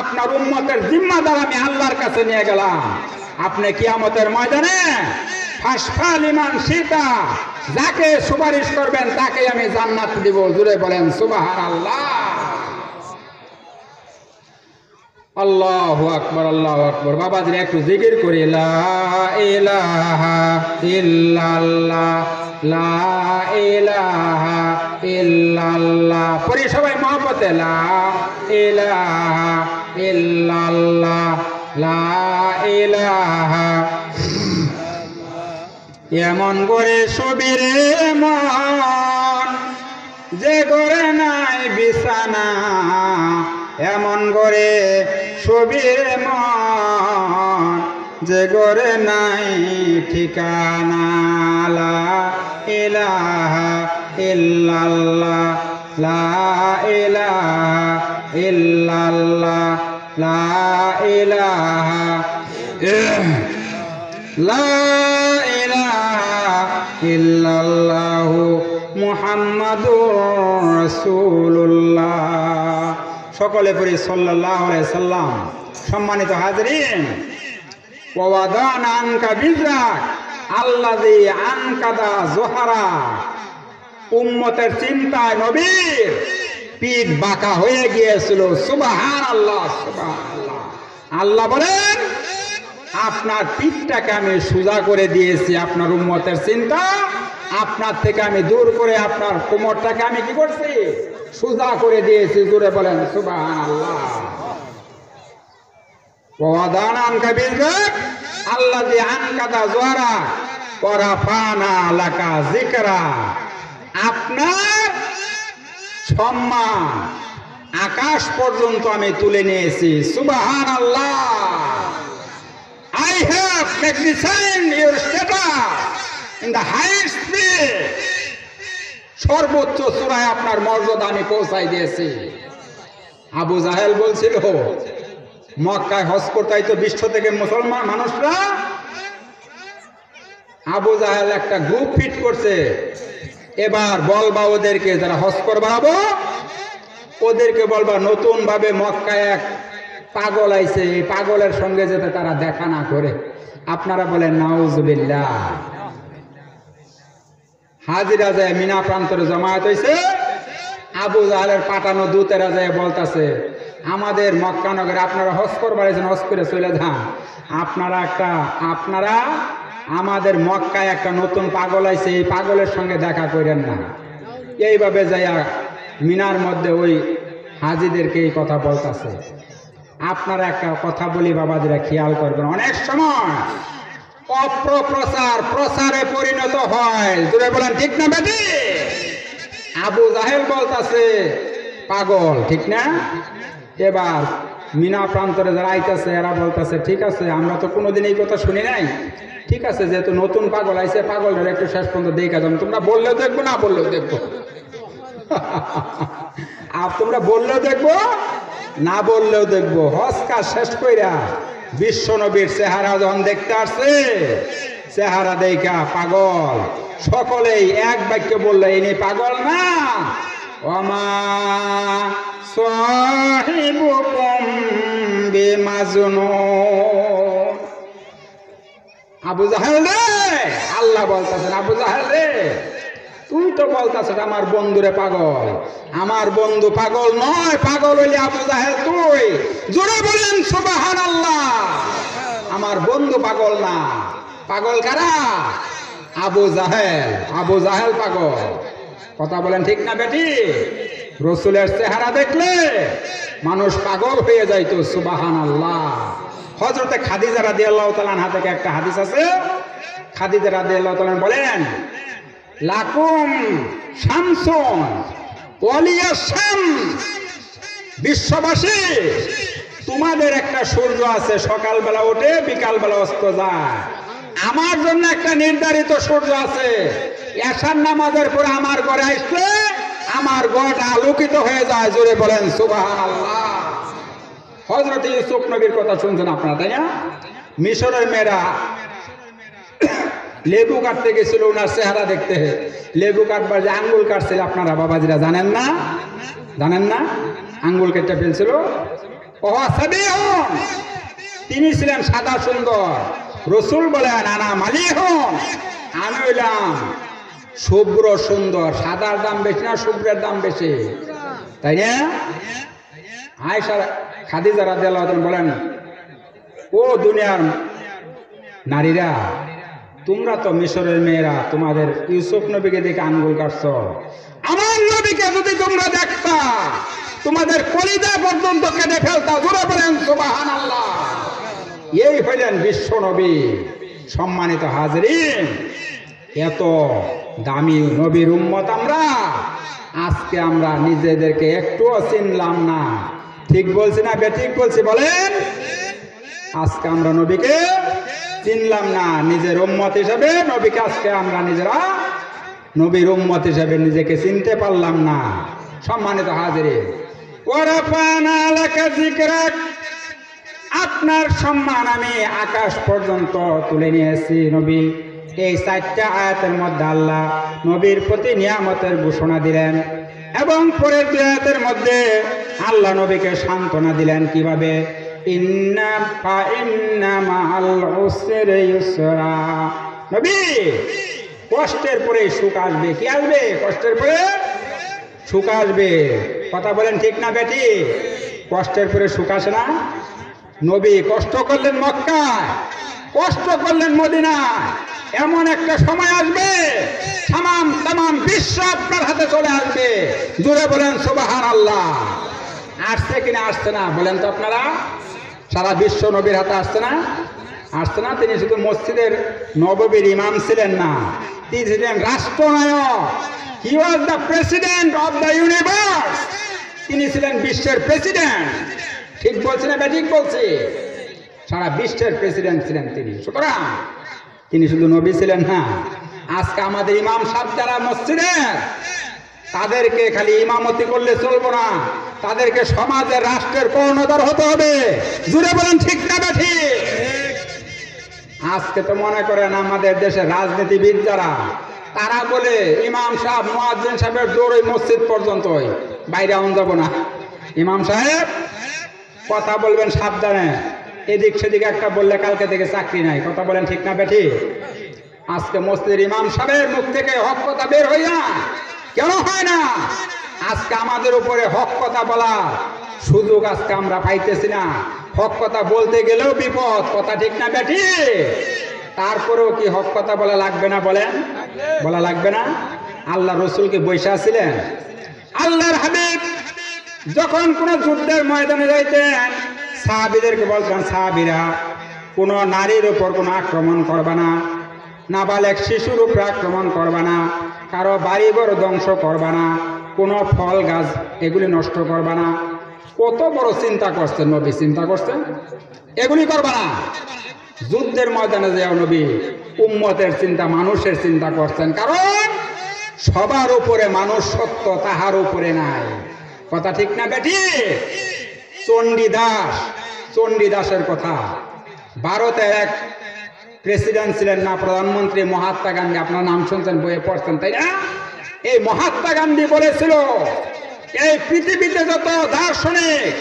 আপনার উম্মতের জিম্মাদার আমি আল্লাহর কাছে নিয়ে গেলাম। আপনি কিয়ামতের ময়দানে ফাসফা লিমান শিতা, যাকে সুপারিশ করবেন তাকে আমি জান্নাত দিব। জুড়ে বলেন সুবহানাল্লাহ। আল্লাহু আকবার, আল্লাহু আকবার। বাবাদের একটু জিকির করি লা ইলাহা ইল্লাল্লাহ, লা ইলাহা ইল্লাল্লাহ। পড়ি সবাই মহব্বতে লা ইলাহা ইল্লাল্লাহ, লা ইলাহা। এমন করে সুবিরে মন যে করে নাই বিছানা, এমন করে সুবিরে মন যে করে নাই ঠিকানা। লা ইলাহা ইল্লাল্লাহ, লা ইলাহা ইল্লাল্লাহ, লা ইলাহা লা ইলাহা ইল্লাল্লাহু মুহাম্মাদুর রাসূলুল্লাহ। সকলে পড়ি সাল্লাল্লাহু আলাইহি সাল্লাম। সম্মানিত হাজরিন, ওয়াদানা আনকা বিজরাক আল্লাযী আনকাদা যোহারা, উম্মতের চিন্তায় নবীর পিঠ বাঁকা হয়ে গিয়েছিল। সুবহানাল্লাহ, সুবহানাল্লাহ। আল্লাহ বলেন আপনার পিঠটাকে আমি সোজা করে দিয়েছি, আপনার উম্মতের চিন্তা আপনার থেকে আমি দূর করে আপনার কোমরটাকে আমি কি করছি? সোজা করে দিয়েছি। জুড়ে বলেন সুবহানাল্লাহ। ওয়াদানা আনকা বিজরাক আল্লাযী আনকাদা যোহারা ওয়া রাফা'না লাকা যিকরা, আপনার সম্মান আকাশ পর্যন্ত আমি তুলে নিয়েছি। সুবহানাল্লাহ। I have magnified your status in the highest place. সর্বোচ্চ চূড়ায় আপনার মর্যাদা আমি পৌঁছাই দিয়েছি। আবু জাহেল বলছিল মক্কায় হজ করতে তো বিশ্ব থেকে মুসলমান মানুষরা। আবু জাহেল একটা গ্রুপ ফিট করছে, এবার বলবা ওদেরকে যারা হজ করে বাড়াবো ওদেরকে বলবা নতুন ভাবে মক্কায় এক পাগল আইছে, এই পাগলের সঙ্গে যাতে তারা দেখা না করে। আপনারা বলেন নাউজুবিল্লাহ। হাজিরা যায় মিনা প্রান্তরে জমায়েত হয়েছে, আবু জাহেলের পাঠানো দূতেরা যায় বলতেছে আমাদের মক্কা নগরে আপনারা হজ করবার আইছেন, হজ করে চলে যান। আপনারা আমাদের মক্কায় একটা নতুন পাগল আইছে, এই পাগলের সঙ্গে দেখা করেন না। এইভাবে যাইয়া মিনার মধ্যে ওই হাজিদেরকে এই কথা বলতেছে। আপনারা একটা কথা বলি বাবাজিরা, খেয়াল করবেন, অনেক সময় অপপ্রচার প্রচারে পরিণত হয়। জুড়ে বলেন ঠিক না বেটি? আবু জাহেল বলতাছে পাগল, ঠিক না? এবার মিনা প্রান্তরে যারা আইতেছে এরা বলতেছে ঠিক আছে, আমরা তো কোনোদিন এই কথা শুনি নাই, ঠিক আছে যেহেতু নতুন পাগল আইছে পাগলটা একটু শেষ পর্যন্ত দেখা যাবে, তোমরা বললেও দেখবো না বললেও দেখবো। আর তোমরা বললেও দেখবো না বললেও দেখবো। হজ কাজ শেষ কইরা বিশ্ব নবীর চেহারা যখন দেখতে আসছে, চেহারা দেখা পাগল সকলেই এক বাক্যে বললো ইনি পাগল না। ওমা সাহিবুকুম বিমাজনুন। আবু জাহেল রে বলতেছেন আবু জাহেল রে, তুই তো বলতেছিস আমার বন্ধুরে পাগল, আমার বন্ধু পাগল নয়, পাগল হইলে আবু জাহেল তুই। জোরে বলেন সুবহানাল্লাহ। আমার বন্ধু পাগল না, পাগল কারা? আবু জাহেল, আবু জাহেল পাগল। কথা বলেন ঠিক না বেটি? রসুলের চেহারা দেখলে মানুষ পাগল হয়ে যাইতো। সুবহানাল্লাহ। হযরতে খাদিজা রাদিয়াল্লাহু তাআলা আনহা থেকে একটা হাদিস আছে। খাদিজা রাদিয়াল্লাহু তাআলা বলেন, লাকুম শামসুন ওয়ালিয়া শামস, বিশ্ববাসী তোমাদের একটা সূর্য আছে, সকালবেলা ওঠে বিকালবেলা অস্ত যায়। আমার জন্য একটা নির্ধারিত সূর্য আছে, এশার নামাজের পরে আমার ঘরে আসলে আমার ঘরটা আলোকিত হয়ে যায়। জোরে বলেন সুবহানাল্লাহ। হযরত ইউসুফ নবীর কথা শুনছেন আপনারা, তাই না? মিশরের মেয়েরা লেবু কাটতে গেছিল ওনার চেহারা দেখতে। লেবু কাটবার যে আঙ্গুল কাটছিল, আপনারা বাবাজিরা জানেন না? জানেন না? আঙ্গুল কেটে ফেলছিল। তিনি ছিলেন সাদা সুন্দর। রসুল বলেন আনা মালিহুন, আমি হইলাম শুভ্র সুন্দর। সাদার দাম বেশি না শুভ্রের দাম বেশি, তাই না? আয়েশা খাদিজা রাদিয়াল্লাহু তাআলা বলেন, ও দুনিয়ার নারীরা, তোমরা তো মিশরের মেয়েরা, তোমাদের ইউসুফ নবীকে দেখে আঙ্গুল কাটছো। আমার নবীকে যদি তোমরা দেখতা তোমাদের কলিজা পর্যন্ত কেটে ফেলতা। জোরে বলেন সুবহানাল্লাহ। এই হইলেন বিশ্ব নবী। সম্মানিত হাজরিন, এত দামি নবীর উম্মত আমরা, আজকে আমরা নিজেদেরকে একটুও চিনলাম না। ঠিক বলছি না বেঠিক বলছি বলেন? আজকে আমরা নবীকে চিনলাম না নিজের উম্মত হিসেবে। নবীকে আজকে আমরা নিজেরা নবীর উম্মত হিসেবে নিজেকে চিনতে পারলাম না। সম্মানিত হাজিরিন, ওয়ারাফানা লাকা যিকরাক, আপনার সম্মান আমি আকাশ পর্যন্ত তুলে নিয়েছি। নবী, এই 4টা আয়াতের মধ্যে আল্লাহ নবীর প্রতি নিয়ামতের ঘোষণা দিলেন এবং পরের 2 আয়াতের মধ্যে আল্লাহ নবীকে সান্ত্বনা দিলেন। কিভাবে? ইন্না মাআল উসরি ইউসরা। নবী, কষ্টের পরে সুখ আসবে। কি আসবে? কষ্টের পরে সুখ আসবে। কথা বলেন ঠিক না বেটি? কষ্টের পরে সুখ আসে না? নবী কষ্ট করলেন মক্কায়, কষ্ট করলেন মদিনায়, এমন একটা সময় আসবে তামাম বিশ্ব আপনার হাতে চলে আসবে। জোরে বলেন সুবহানাল্লাহ। আসছে কিনা? আসছে না? বলেন তো আপনারা। সারা বিশ্ব নবীর হাতে আসছে না? আসছে না? তিনি শুধু মসজিদের নববীর ইমাম ছিলেন না, তিনি ছিলেন রাষ্ট্রনায়ক। He was the president of the universe. তিনি ছিলেন বিশ্বের প্রেসিডেন্ট। ঠিক বলছি না ঠিক বলছি? সারা বিশ্বের প্রেসিডেন্ট ছিলেন তিনি। সুতরাং তিনি শুধু নবী ছিলেন না, আজকে আমাদের ইমাম সাহেব যারা মসজিদের, তাদেরকে খালি ইমামতি করলে চলবো না, তাদেরকে সমাজের রাষ্ট্রের কর্ণধার হতে হবে। জুড়ে বলেন ঠিক না ঠিক? আজকে তো মনে করেন আমাদের দেশের রাজনীতিবিদ যারা, তারা বলে ইমাম সাহেব মুয়াজ্জিন সাহেবের দৌড় মসজিদ পর্যন্তই, বাইরে আউন যাব না। ইমাম সাহেব কথা বলবেন সাবধানে, এদিক সেদিক একটা বললে কালকে থেকে চাকরি নাই। কথা বলেন ঠিক না বেঠি? আজকে মসজিদের ইমাম সাহেবের মুখ থেকে হক কথা বের হয় না। কেন হয় না? আজকে আমাদের উপরে হক কথা বলা সুযোগ আজকে আমরা পাইতেছি না। হক কথা বলতে গেলেও বিপদ। কথা ঠিক না বেঠি? তারপরেও কি হক কথা বলা লাগবে না? বলেন, বলা লাগবে না? আল্লাহ রসুলকে বৈশা ছিলেন। আল্লাহর হাবিব যখন কোন যুদ্ধের ময়দানে যাইতেন, সাহাবীদেরকে বলতেন, সাহাবীরা কোন নারীর উপর কোনো আক্রমণ করবা না, নাবালেক শিশুর উপর আক্রমণ করবা না, কারো বাড়িঘর ধ্বংস করবা না, কোনো ফল গাছ এগুলি নষ্ট করবা না। কত বড় চিন্তা করছেন নবী, চিন্তা করছেন এগুলি করবা না। যুদ্ধের ময়দানে যাও নবী উম্মতের চিন্তা, মানুষের চিন্তা করছেন, কারণ সবার উপরে মানুষ সত্য, তাহার উপরে নাই। কথা ঠিক না বেটি? চণ্ডীদাসের কথা, ভারতের এক প্রেসিডেন্ট ছিলেন না, প্রধানমন্ত্রী মহাত্মা গান্ধী। আপনার নাম শুনছেন, বইয়ে পড়ছেন, তাই না? এই মহাত্মা গান্ধী বলেছিল, এই পৃথিবীতে যত দার্শনিক,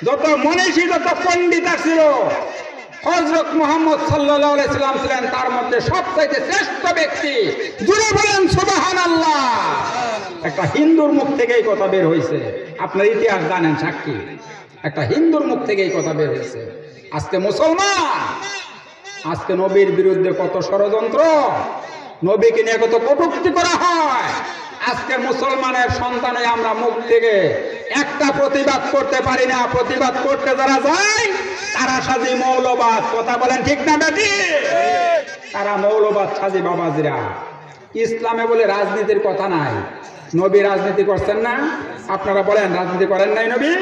যত মনীষী, যত পণ্ডিত ছিল, হযরত মুহাম্মদ সাল্লাল্লাহু আলাইহি সাল্লাম ছিলেন তার মধ্যে সবচেয়ে শ্রেষ্ঠ ব্যক্তি। জুড়ে বলেন সুবহানাল্লাহ। একটা হিন্দুর মুখ থেকে এই কথা বের হয়েছে, আপনার ইতিহাস জানেন সাক্ষী, একটা হিন্দুর মুখ থেকে এই কথা বের হয়েছে। আজকে মুসলমান, আজকে নবীর বিরুদ্ধে কত ষড়যন্ত্র, নবীকে নিয়ে কত কটূক্তি করা হয়। আজকে মুসলমানের সন্তানে আমরা মুখ থেকে একটা প্রতিবাদ করতে পারি না। প্রতিবাদ করতে যারা যায় তারা সাজি মৌলবাদ। কথা বলেন ঠিক না বেটি? তারা মৌলবাদ সাজি বাবাজিরা। ইসলামে বলে রাজনীতির কথা নাই। নবী রাজনীতি করছেন না? আপনারা বলেন রাজনীতি করেন নাই নবী?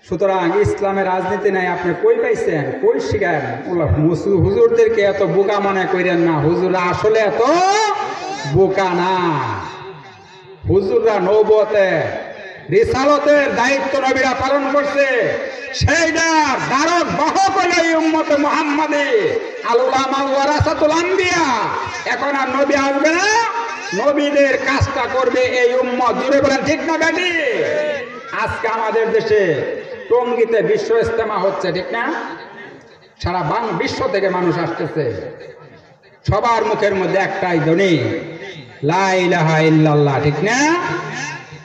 সুতরাং ইসলামে রাজনীতি নাই আপনি কই পাইছেন, কই শিখেন? হুজুরদেরকে এত বোকা মনে করেন না। হুজুররা আসলে এত বোকা না। হুজুররা নবুয়তে রিসালতের দায়িত্ব নবীরা পালন করছে, সেইটার ধারক বাহক হলো এই উম্মতে মুহাম্মাদি। আল উলামা ওয়ারাসাতুল আম্বিয়া। এখন আর নবী আসবে না, নবীদের কাজটা করবে এই উম্মত। জুড়ে বলেন ঠিক না বেটি? আজকে আমাদের দেশে টঙ্গীতে বিশ্ব ইজতেমা হচ্ছে, ঠিক না? সারা বিশ্ব থেকে মানুষ আসতেছে, সবার মুখের মধ্যে একটাই ধ্বনি, লা ইলাহা ইল্লাল্লাহ, ঠিক না?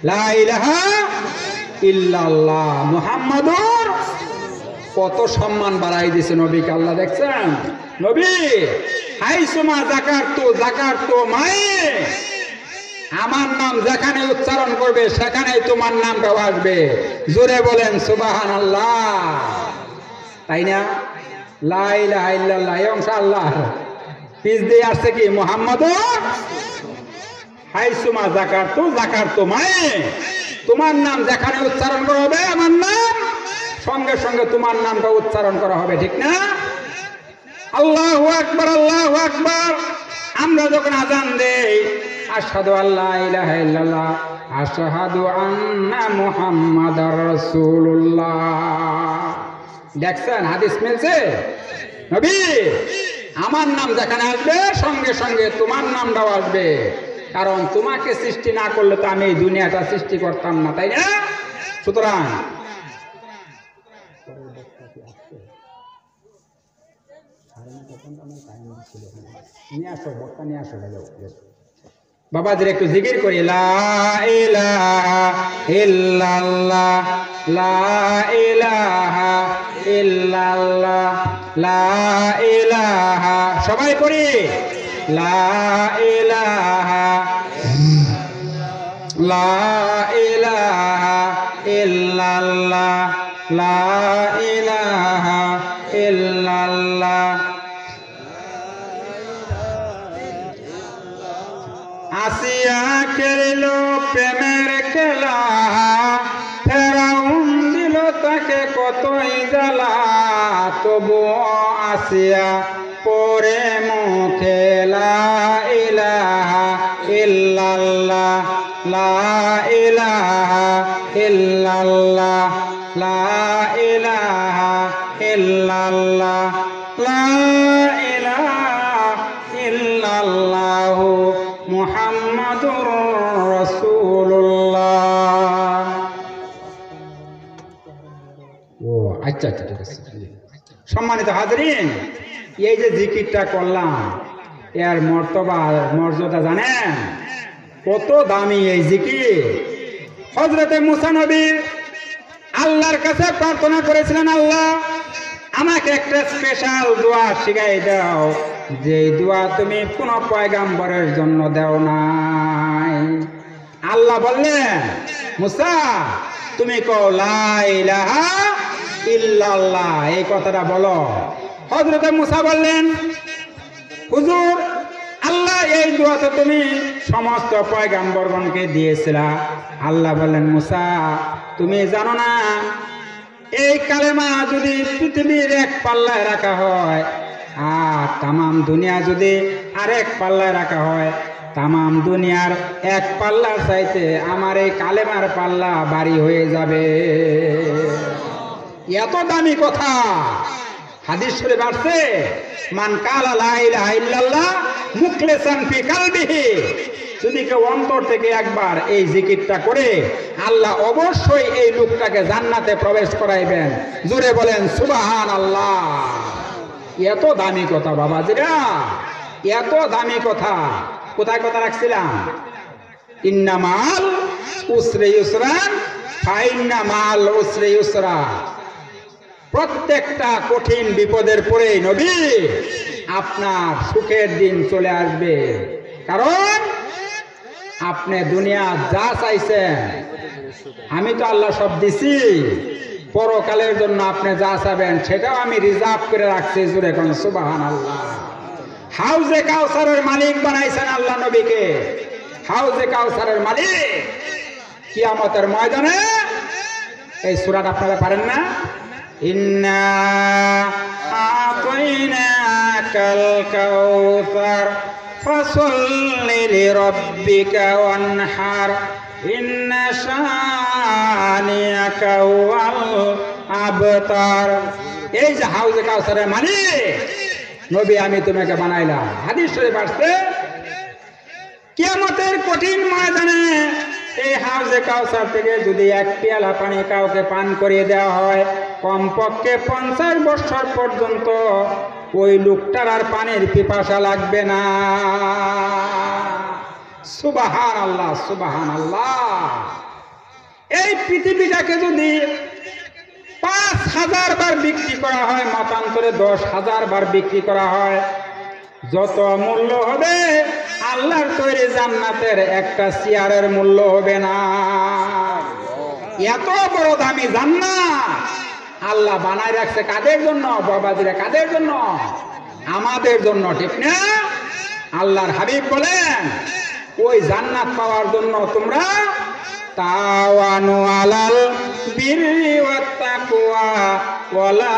লা ইলাহা ইল্লাল্লাহ মুহাম্মাদুর। কত সম্মান বাড়াই দিয়েছে নবীকে আল্লাহ, দেখছেন? নবী হাইসুমা জাকারতু মায়ে, আমার নাম যেখানে উচ্চারণ করবে সেখানেই তোমার নামটাও আসবে। জোরে বলেন সুবহানাল্লাহ। তাই না? লা ইলাহা ইল্লাল্লাহ এই অংশ আল্লাহ পিছ দিয়ে আসছে কি? মুহাম্মাদুর হাইসুমা জাকারতু মায়ে, তোমার নাম যেখানে উচ্চারণ করা হবে আমার নাম সঙ্গে সঙ্গে তোমার নামটা উচ্চারণ করা হবে, ঠিক না? আল্লাহু আকবার, আল্লাহু আকবার। আমরা যখন আযান দেই আশহাদু আল্লা ইলাহা ইল্লাল্লাহ আশহাদু আন্না মুহাম্মাদার রাসূলুল্লাহ, দেখছেন হাদিস মিলছে? নবী আমার নাম যেখানে আসবে সঙ্গে সঙ্গে তোমার নামটাও আসবে, কারণ তোমাকে সৃষ্টি না করলে তো আমি এই দুনিয়াটা সৃষ্টি করতাম না, তাই না? সুতরাং বাবাজির একটু জিকির করি, লা ইলাহা ইল্লাল্লাহ, লা ইলাহা ইল্লাল্লাহ, লা ইলাহা, সবাই করি, লা ইলাহা ইল্লাল্লাহ, লা ইলাহা ইল্লাল্লাহ। আসিয়া খেলিল প্রেমের খেলা, ফেরাউন দিল তাকে কতই জ্বালা, তবুও আসিয়া পরে মুখে লা ইলাহা ইল্লাল্লাহ, লা ইলাহা ইল্লাল্লাহ, লা ইলাহা ইল্লাল্লাহ, লা ইলাহা ইল্লাল্লাহ মুহাম্মাদুর রাসূলুল্লাহ। ও আচ্ছা আচ্ছা, ঠিক আছে। সম্মানিত হাজরিন, এই যে জিকিরটা করলাম এর মর্যাদা জানেন? কত দামি এই জিকির। হযরতে মুসা নবী আল্লাহর কাছে প্রার্থনা করেছিলেন, আল্লাহ আমাকে একটা স্পেশাল দোয়া শিখাই দাও, যে দোয়া তুমি কোন পয়গাম্বরের জন্য দাও নাই। আল্লাহ বললেন, মুসা তুমি কও লা ইলাহা ইল্লাল্লাহ, এই কথাটা বলো। হযরতে মুসা বললেন, হুজুর আল্লাহ এই দোয়া তো তুমি সমস্ত পয়গাম্বরগণকে দিয়েছিলা। আল্লাহ বললেন, মুসা তুমি জানো না এই কালেমা যদি পৃথিবীর এক পাল্লায় রাখা হয় আর তামাম দুনিয়া যদি আরেক পাল্লায় রাখা হয়, তামাম দুনিয়ার এক পাল্লার চাইতে আমার এই কালেমার পাল্লা ভারী হয়ে যাবে। এত দামি কথা। হাদিস শরীফে আসছে, মান কালা লা ইলাহা ইল্লাল্লাহ মুখলিসান ফি কলবিহি যদি কেউ অন্তর থেকে একবার এই জিকিরটা করে আল্লাহ অবশ্যই এই লোকটাকে জান্নাতে প্রবেশ করাইবেন। জোরে বলেন সুবহানাল্লাহ। এত দামি কথা বাবাজিরা, এত দামি কথা। কোথায় কথা রাখছিলাম? ইন্নামাল উসরি ইউসরান ফাইন্না মাল উসরি ইউসরা। প্রত্যেকটা কঠিন বিপদের পরে নবী আপনার সুখের দিন চলে আসবে। কারণ আপনি দুনিয়া যা চাইছেন, আমি তো আল্লাহ সব দিছি, পরকালের জন্য আপনি যা চাবেন সেটাও আমি রিজার্ভ করে রাখছি। জুড়ে কোন সুবহানাল্লাহ। হাউজে কাউসারের মালিক বানাইছেন আল্লাহ নবীকে। হাউজে কাউসারের মালিক কিয়ামতের ময়দানে। এই সূরাটা আপনারা পারেন না? ইন্না আতাইনাকাল কাউসার ফাসাল্লি লিরাব্বিকা ওয়ানহার ইন্না শানিয়াকা ওয়াল আবতার। এই যে হাউজে কাউসারের মালিক নবী আমি তোমাকে বানাইলাম। হাদিস শরীফ আসছে কিয়ামতের কঠিন ময়দানে এই হাউজে কাউসার থেকে যদি এক পেয়ালা পানি কাউকে পান করিয়ে দেওয়া হয়, কমপক্ষে 50 বছর পর্যন্ত ওই লোকটার আর পানির পিপাসা লাগবে না। সুবহানাল্লাহ, সুবহানাল্লাহ। এই পৃথিবীটাকে যদি 5000 বার বিক্রি করা হয়, মতান্তরে 10,000 বার বিক্রি করা হয়, যত মূল্য হবে আল্লাহর তৈরি জান্নাতের একটা চেয়ারের মূল্য হবে না। এত বড় দামি জান্নাত আল্লাহ বানায় রাখছে কাদের জন্য বাবাজিরা? কাদের জন্য? আমাদের জন্য, ঠিক না? আল্লাহর হাবিব বলেন ওই জান্নাত পাওয়ার জন্য তোমরা তাওয়ানু আলাল বিররি ওয়াত তাকওয়া ওয়ালা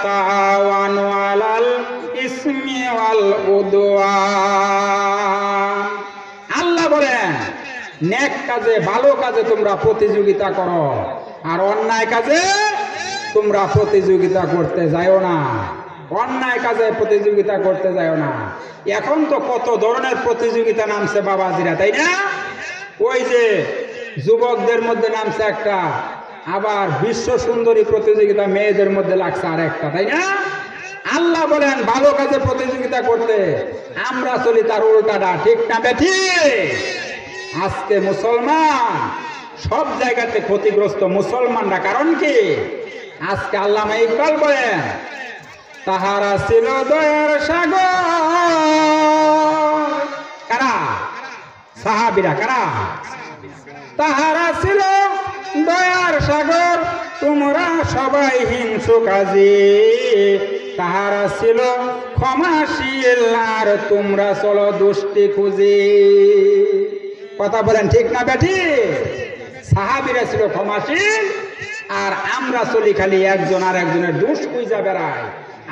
তাওয়ানু আলাল ইসমি ওয়াল উদওয়ান। আল্লাহ বলেন নেক কাজে, ভালো কাজে তোমরা প্রতিযোগিতা করো, আর অন্যায় কাজে তোমরা প্রতিযোগিতা করতে যাও না। অন্যায় কাজে প্রতিযোগিতা করতে যাও না। এখন তো কত ধরনের প্রতিযোগিতা নামছে বাবাজিরা, তাই না? ওই যে যুবকদের মধ্যে নামছে একটা, আবার বিশ্ব সুন্দরী প্রতিযোগিতা মেয়েদের মধ্যে লাগছে আর একটা, তাই না? আল্লাহ বলেন ভালো কাজে প্রতিযোগিতা করতে, আমরা চলি তার উল্টাটা, ঠিক না বেঠি? আজকে মুসলমান সব জায়গাতে ক্ষতিগ্রস্ত মুসলমানরা। কারণ কি? আজকে আল্লামা ইকবাল বলেন তাহারা ছিল দয়ার সাগর। কারা? সাহাবীরা। কারা? তাহারা ছিল দয়ার সাগর, তোমরা সবাই হিংসুক আজি। তাহারা ছিল ক্ষমাশীল, আর তোমরা চলো দুষ্টি খুঁজি। কথা বলেন ঠিক না বেঠি? সাহাবীরা ছিল ক্ষমাশীল, আর আমরা চলি খালি একজন আর একজনের দোষ খুঁজা বেড়াই।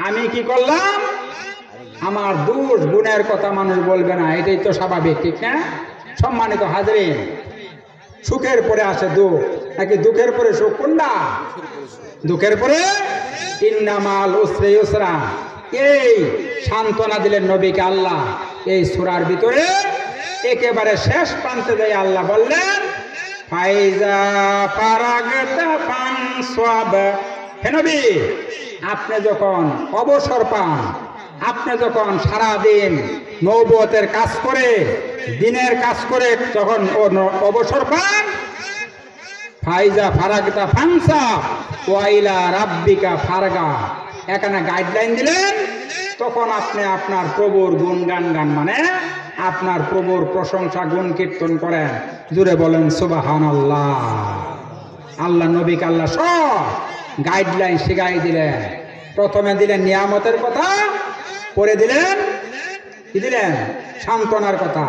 আমি কি করলাম? আমার দোষ গুণের কথা মানুষ বলবে না, এটাই তো স্বাভাবিক, ঠিক না? সম্মানিত হাজরিন, সুখের পরে আসে দুঃখ, নাকি দুঃখের পরে সুখ? কোনটা? দুঃখের পরে ইন্নামাল উসরি ইউসরা। এই সান্ত্বনা দিলেন নবীকে আল্লাহ এই সূরার ভিতরে। একেবারে শেষ প্রান্তে যাই আল্লাহ বললেন ফাইজা ফারাগতা ফানসাব। হে নবী, আপনি যখন অবসর পান, আপনি যখন সারাদিন নবুয়তের কাজ করে, দিনের কাজ করে যখন অবসর পান, ফাইজা ফারাগতা ফানসাব ওয়াইলা রাব্বিকা ফারগা, এখানে গাইডলাইন দিলেন। তখন আপনি আপনার প্রভুর গুণগান গান, মানে আপনার প্রভুর প্রশংসা গুণ কীর্তন করেন। জুড়ে বলেন সুবহানাল্লাহ। আল্লাহ নবীকে আল্লাহ সব গাইডলাইন শিখাই দিলেন। প্রথমে দিলেন নিয়ামতের কথা, পরে দিলেন কি দিলেন? সান্ত্বনার কথা,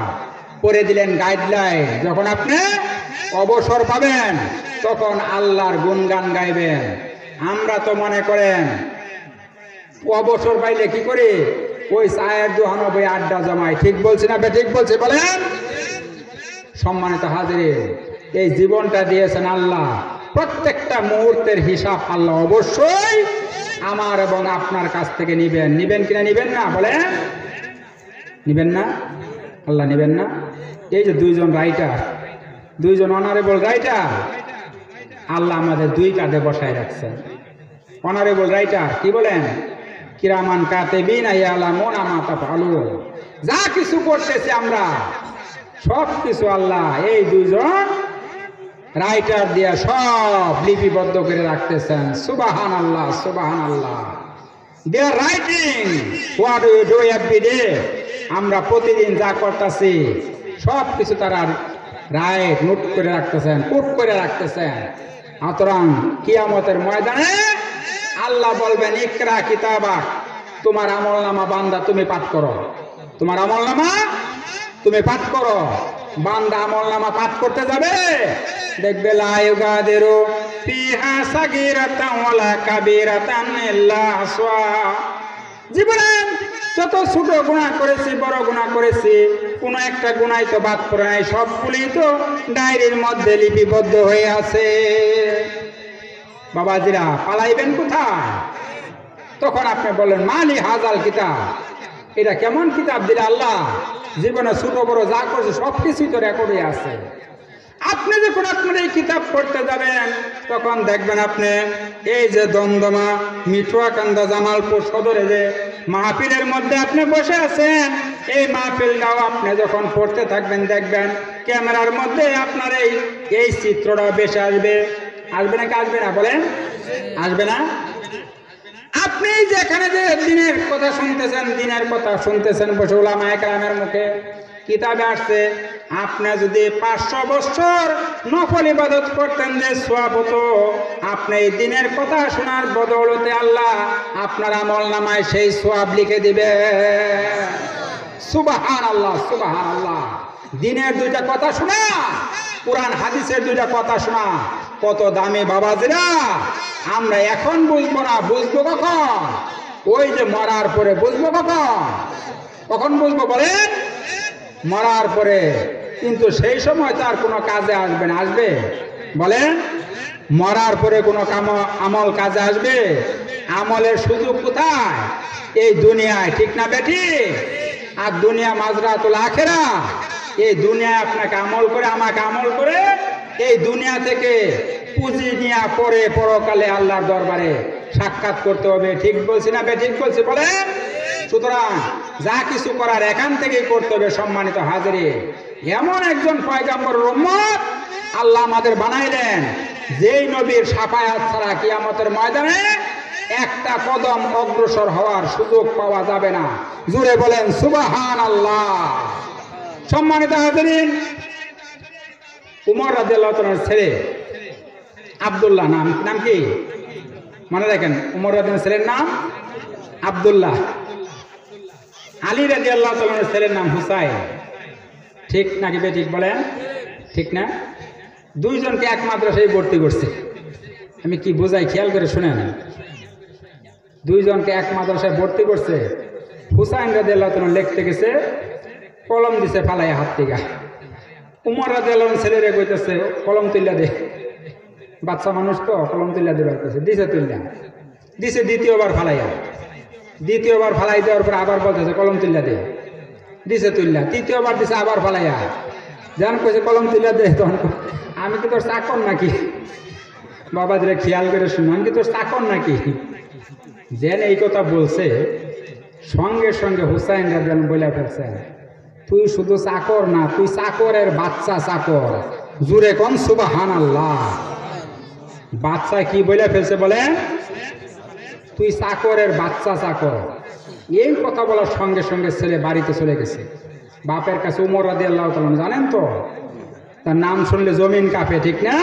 পরে দিলেন গাইডলাইন। যখন আপনি অবসর পাবেন তখন আল্লাহর গুণগান গাইবেন। আমরা তো মনে করেন অবসর পাইলে কি করি? ওই চায়ের দোকানে বই আড্ডা জমাই। ঠিক বলছি না বে? ঠিক বলছি বলেন? সম্মানিত হাজির, এই জীবনটা দিয়েছেন আল্লাহ, প্রত্যেকটা মুহূর্তের হিসাব আল্লাহ অবশ্যই আমার এবং আপনার কাছ থেকে নিবেন। নিবেন কিনা নিবেন না? বলেন নিবেন না? আল্লাহ নেবেন না? এই যে দুইজন রাইটার, দুইজন অনারেবল রাইটার আল্লাহ আমাদের দুই কাঁধে বসায় রাখছেন। অনারেবল রাইটার কি বলেন? কিরামান কাতিবিন ইয়ালামুনা মা তাফআলুন। যা কিছু করতেছি আমরা সব কিছু আল্লাহ এই দুইজন রাইটার দিয়া সব লিপিবদ্ধ করে রাখতেছেন। সুবহানাল্লাহ, সুবহানাল্লাহ। They are writing what you do every day. আমরা প্রতিদিন যা করতেছি সব কিছু তারা রাইট নোট করে রাখতেছেন, কোট করে রাখতেছেন। সুতরাং কিয়ামতের ময়দানে আল্লাহ বলবেন, ইকরা কিতাবাক, তোমার আমলনামা বান্দা তুমি পাঠ করো, তোমার আমলনামা তুমি পাঠ করো। বান্দা আমলনামা পাঠ করতে যাবে, দেখবে লা ইউগাদিরু ফিহা সাগীরাতান ওয়ালা কাবীরাতান ইল্লা আসওয়া। জীবনে যত ছোট গুনাহ করেছি, বড় গুনাহ করেছি, কোন একটা গুনাহ তো বাদ পড়ে নাই, সবগুলি তো ডায়েরির মধ্যে লিপিবদ্ধ হয়ে আছে। বাবাজিরা, পালাইবেন কোথায়? তখন আপনি বলেন, মালি হাজাল কিতাব, এটা কেমন কিতাব দিলে আল্লাহ? জীবনে ছোট বড় যা করছে সবকিছুই তো রেকর্ড হয়ে আছে। আপনি যখন আপনার এই কিতাব পড়তে যাবেন, তখন দেখবেন আপনি এই যে দমদমা মিঠুয়াকান্দা জামালপুর সদরে যে মাহফিলের মধ্যে আপনি বসে আছেন, এই মাহফিলটাও আপনি যখন পড়তে থাকবেন, দেখবেন ক্যামেরার মধ্যে আপনার এই চিত্রটা বেশি আসবে। আসবে নাকি আসবে না? বলেন, আসবে না? আপনি যেখানে যে দিনের কথা শুনতেছেন, দিনের কথা শুনতেছেন বসে, উলামায়ে কেরামের মুখে কিতাবে আসছে, আপনি যদি 500 বছর নফল ইবাদত করতেন যে সওয়াব হতো, আপনি এই দিনের কথা শোনার বদৌলতে আল্লাহ আপনার আমলনামায় সেই সওয়াব লিখে দিবে। সুবহানাল্লাহ, সুবহানাল্লাহ। দিনের দুইটা কথা শোনা, কোরআন হাদিসের দুইটা কথা শোনা কত দামি বাবাজিরা। আমরা এখন বুঝবো না, বুঝবো কখন? ওই যে মরার পরে বুঝবো। কখন বুঝবো বলেন? মরার পরে। কিন্তু সেই সময় তার কোনো কাজে আসবে না। আসবে? বলেন, মরার পরে কোনো আমল কাজে আসবে? আমলের সুযোগ কোথায়? এই দুনিয়ায়, ঠিক না বেটি? আর দুনিয়া মাজরাতুল আখিরা। এই দুনিয়ায় আপনাকে আমল করে, আমাকে আমল করে এই দুনিয়া থেকে পুঁজি নিয়ে পরে পরকালে আল্লাহর দরবারে সাক্ষাৎ করতে হবে। ঠিক বলছি না বেঠিক বলছি? বলেন। সুতরাং যা কিছু করার এখান থেকেই করতে হবে। সম্মানিত হাজিরিন, এমন একজন পয়গম্বরের উম্মত আল্লাহ আমাদের বানাইলেন, যেই নবীর শাফায়াত ছাড়া কিয়ামতের ময়দানে একটা কদম অগ্রসর হওয়ার সুযোগ পাওয়া যাবে না। জোরে বলেন সুবহানাল্লাহ। সম্মানিত হাজিরিন, উমর রাদিয়াল্লাহু তাআলার ছেলে আব্দুল্লাহ, নাম কি মনে রাখেন? উমর রাদিয়াল্লাহু ছেলের নাম আব্দুল্লাহ। আলী রাদিয়াল্লাহু তাআলার ছেলের নাম হুসাইন। ঠিক নাকি বেঠিক? বলেন, ঠিক না? দুইজনকে এক মাদ্রাসায় ভর্তি করছে। আমি কি বোঝাই খেয়াল করে শুনেন। দুইজনকে এক মাদ্রাসায় ভর্তি করছে। হুসাইন রাদিয়াল্লাহু তাআলা লিখতে গেছে, কলম দিছে ফালাইয়া হাত থেকে। উমর রাদিয়াল্লাহু ছেলেরে কইতেছে, কলম তুইলা দে। বাচ্চা মানুষ তো, কলম তুইলা দেবার কইছে। দিছে তুইলা, দিছে দ্বিতীয়বার ফালাইয়া। দ্বিতীয়বার ফালাই দেওয়ার পর আবার বলতেছে, কলম তুইলা দে। দিছে তুইলা। তৃতীয়বার দিছে আবার ফালাইয়া। যেন কইছে কলম তুইলা দে। তখন আমি কি তোর চাকর নাকি? বাবা দিলে খেয়াল করে শুনুন, আমি কি তোর চাকর নাকি? যেন এই কথা বলছে, সঙ্গে সঙ্গে হুসাইন রাদিয়াল্লাহু বলে ফেলছে, তুই শুধু চাকর না, তুই চাকরের বাচ্চা চাকর। জুরে কোন সুবহানাল্লাহ। বাচ্চা কি বলে ফেলছে বলেন? তুই চাকরের বাচ্চা চাকর। এই কথা বলার সঙ্গে সঙ্গে ছেলে বাড়িতে চলে গেছে বাপের কাছে। উমর রাদিয়াল্লাহু তাআলা জানেন তো, তার নাম শুনলে জমিন কাঁপে, ঠিক না?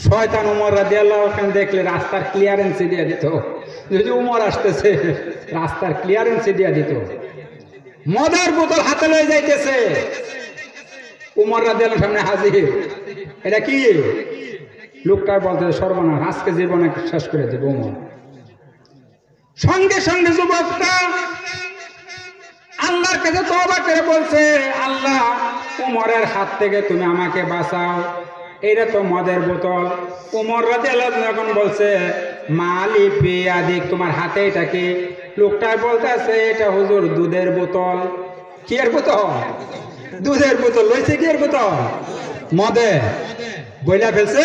শয়তান উমর রাদিয়াল্লাহু তাআলা দেখলে রাস্তার ক্লিয়ারেন্স দিয়ে দিত। যদি উমর আসতেছে, রাস্তার ক্লিয়ারেন্স দিয়ে দিত। মদের বোতল হাতে লয়ে যাইতেছে, উমর রাদিয়াল্লাহু সামনে হাজির। এটা কি? লোকটা বলতে, সর্বনাশ, আজকে জীবনে শেষ করে দেব উমর। সঙ্গে সঙ্গে যুবকটা আল্লাহর কাছে তওবা করে বলছে, আল্লাহ, উমরের হাত থেকে তুমি আমাকে বাঁচাও। এটা তো মদের বোতল। উমর রাদিয়াল্লাহু তাআলা যখন বলছে, মালি পিয়াদিক, তোমার হাতে এটা কি? লোকটা বলতেছে, এটা হুজুর দুধের বোতল। কি এর বোতল? দুধের বোতল লইছে, কি এর বোতল? মদে বইলা ফেলছে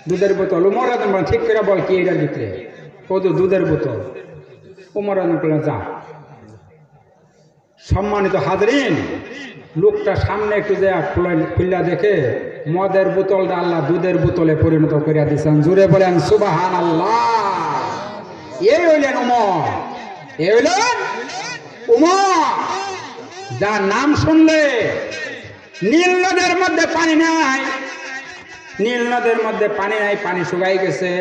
দুধের বোতল। উমর রাদিয়াল্লাহু ঠিক করে বল কি এটার ভিতরে? কত দুধের বোতল। উমর রাদিয়াল্লাহু যা। সম্মানিত হাজরিন, লোকটা সামনে একটু যা খুল্লা দেখে মদের বোতলটা আল্লাহ দুধের বোতলে পরিণত করিয়া দিচ্ছেন। জুড়ে বলেন সুবহানাল্লাহ। এই হইলেন উমর, এই হইলেন উমর, যার নাম শুনলে নীল নদের মধ্যে পানি নাই, নীল নদের মধ্যে পানি নাই, পানি শুকাই গেছে।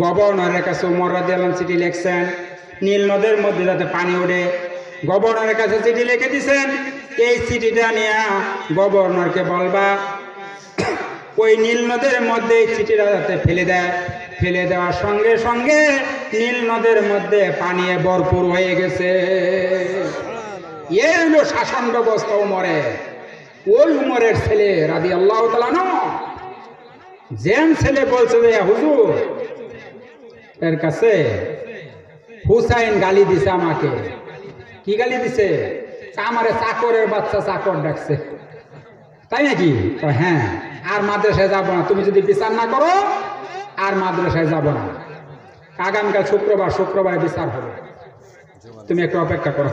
গভর্নরের কাছে উমর রাদিয়াল্লাহু চিঠি লিখছেন নীল নদের মধ্যে যাতে পানি ওঠে। গভর্নরের কাছে চিঠি লিখে দিছেন, এই চিঠিটা নিয়ে গভর্নরকে বলবা ওই নীল নদের মধ্যে এই চিঠিটা যাতে ফেলে দেয়। ফেলে দেওয়ার সঙ্গে সঙ্গে নীল নদের মধ্যে পানি ভরপুর হয়ে গেছে। এই হলো শাসন ব্যবস্থা উমরের। ওই উমরের ছেলে রাদিয়াল্লাহু তাআলা আনহু, যেন ছেলে বলছে যে হুজুর এর কাছে হুসাইন গালি দিছে আমাকে। কি গালি দিছে? আমারে চাকরের বাচ্চা চাকর ডাকছে। তাই নাকি? হ্যাঁ, আর মাদ্রাসায় যাব না, তুমি যদি বিচার না করো আর মাদ্রাসায় যাব না। আগামীকাল শুক্রবার, শুক্রবারে বিচার হবে, তুমি একটু অপেক্ষা করো,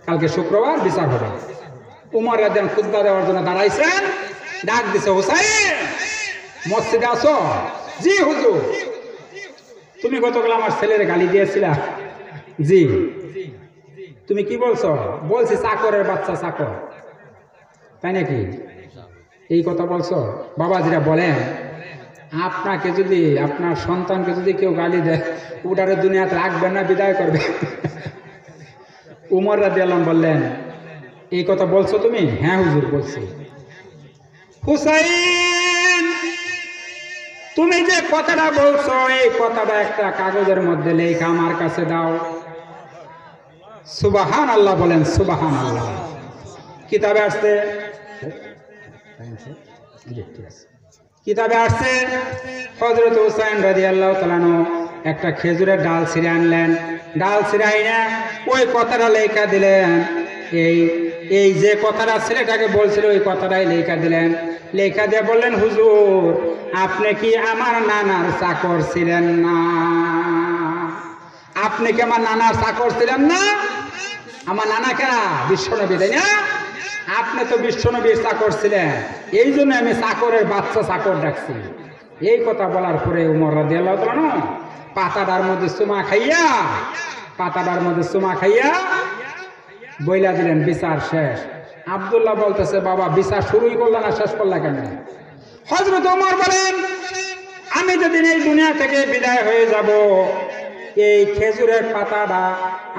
কালকে শুক্রবার বিচার হবে। উমর রাদিয়াল্লাহু খুতবা দেওয়ার জন্য দাঁড়াইছেন, ডাক দিছে হুসাইন মসজিদে আসো। জি হুজুর। তুমি গতকাল আমার ছেলের গালি দিয়েছিলা। জি। তুমি কি বলছো? বলছি চাকরের বাচ্চা চাকর। তাই নাকি? এই কথা বলছো? বাবাজিরা বলেন, আপনাকে যদি, আপনার সন্তানকে যদি কেউ গালি দেয়, ওটারে দুনিয়াতে রাখবেন না, বিদায় করবে। উমর রাদিয়াল্লাহু বললেন, এই কথা বলছো তুমি? হ্যাঁ হুজুর বলছি। হুসাইন, তুমি যে কথাটা বলছো এই কথাটা একটা কাগজের মধ্যে লেখা আমার কাছে দাও। সুবহানাল্লাহ বলেন, সুবহানাল্লাহ। কিতাবে আসছে, কিতাবে আসছে হযরত হুসাইন রাদিয়াল্লাহু তাআলা আনহু একটা খেজুরের ডাল ছিঁড়ে আনলেন। ডাল ছিঁড়ে আইনা ওই কথাটা লেখা দিলেন। এই যে কথাটা ছেলেটাকে বলছিল ওই কথাটাই লেখা দিলেন। লেখা দিয়ে বললেন, হুজুর আপনি কি আমার নানার চাকর ছিলেন না? আপনি কি আমার নানার চাকর ছিলেন না? আমার নানা কেনা বিশ্বনবী, তাই না? আপনি তো বিশ্বনবীর চাকর ছিলেন, এই জন্য আমি চাকরের বাচ্চা চাকর ডাকছি। এই কথা বলার পরে উমর রাদিয়াল্লাহু তাআলা আনহু পাতাটার মধ্যে চুমা খাইয়া, পাতাটার মধ্যে চুমা খাইয়া বইলা দিলেন বিচার শেষ। আব্দুল্লাহ বলতেছে, বাবা বিচার শুরুই করলা না, শেষ করলা কেন? হযরত ওমর বলেন, আমি যেদিন এই দুনিয়া থেকে বিদায় হয়ে যাব, এই খেজুরের পাতাটা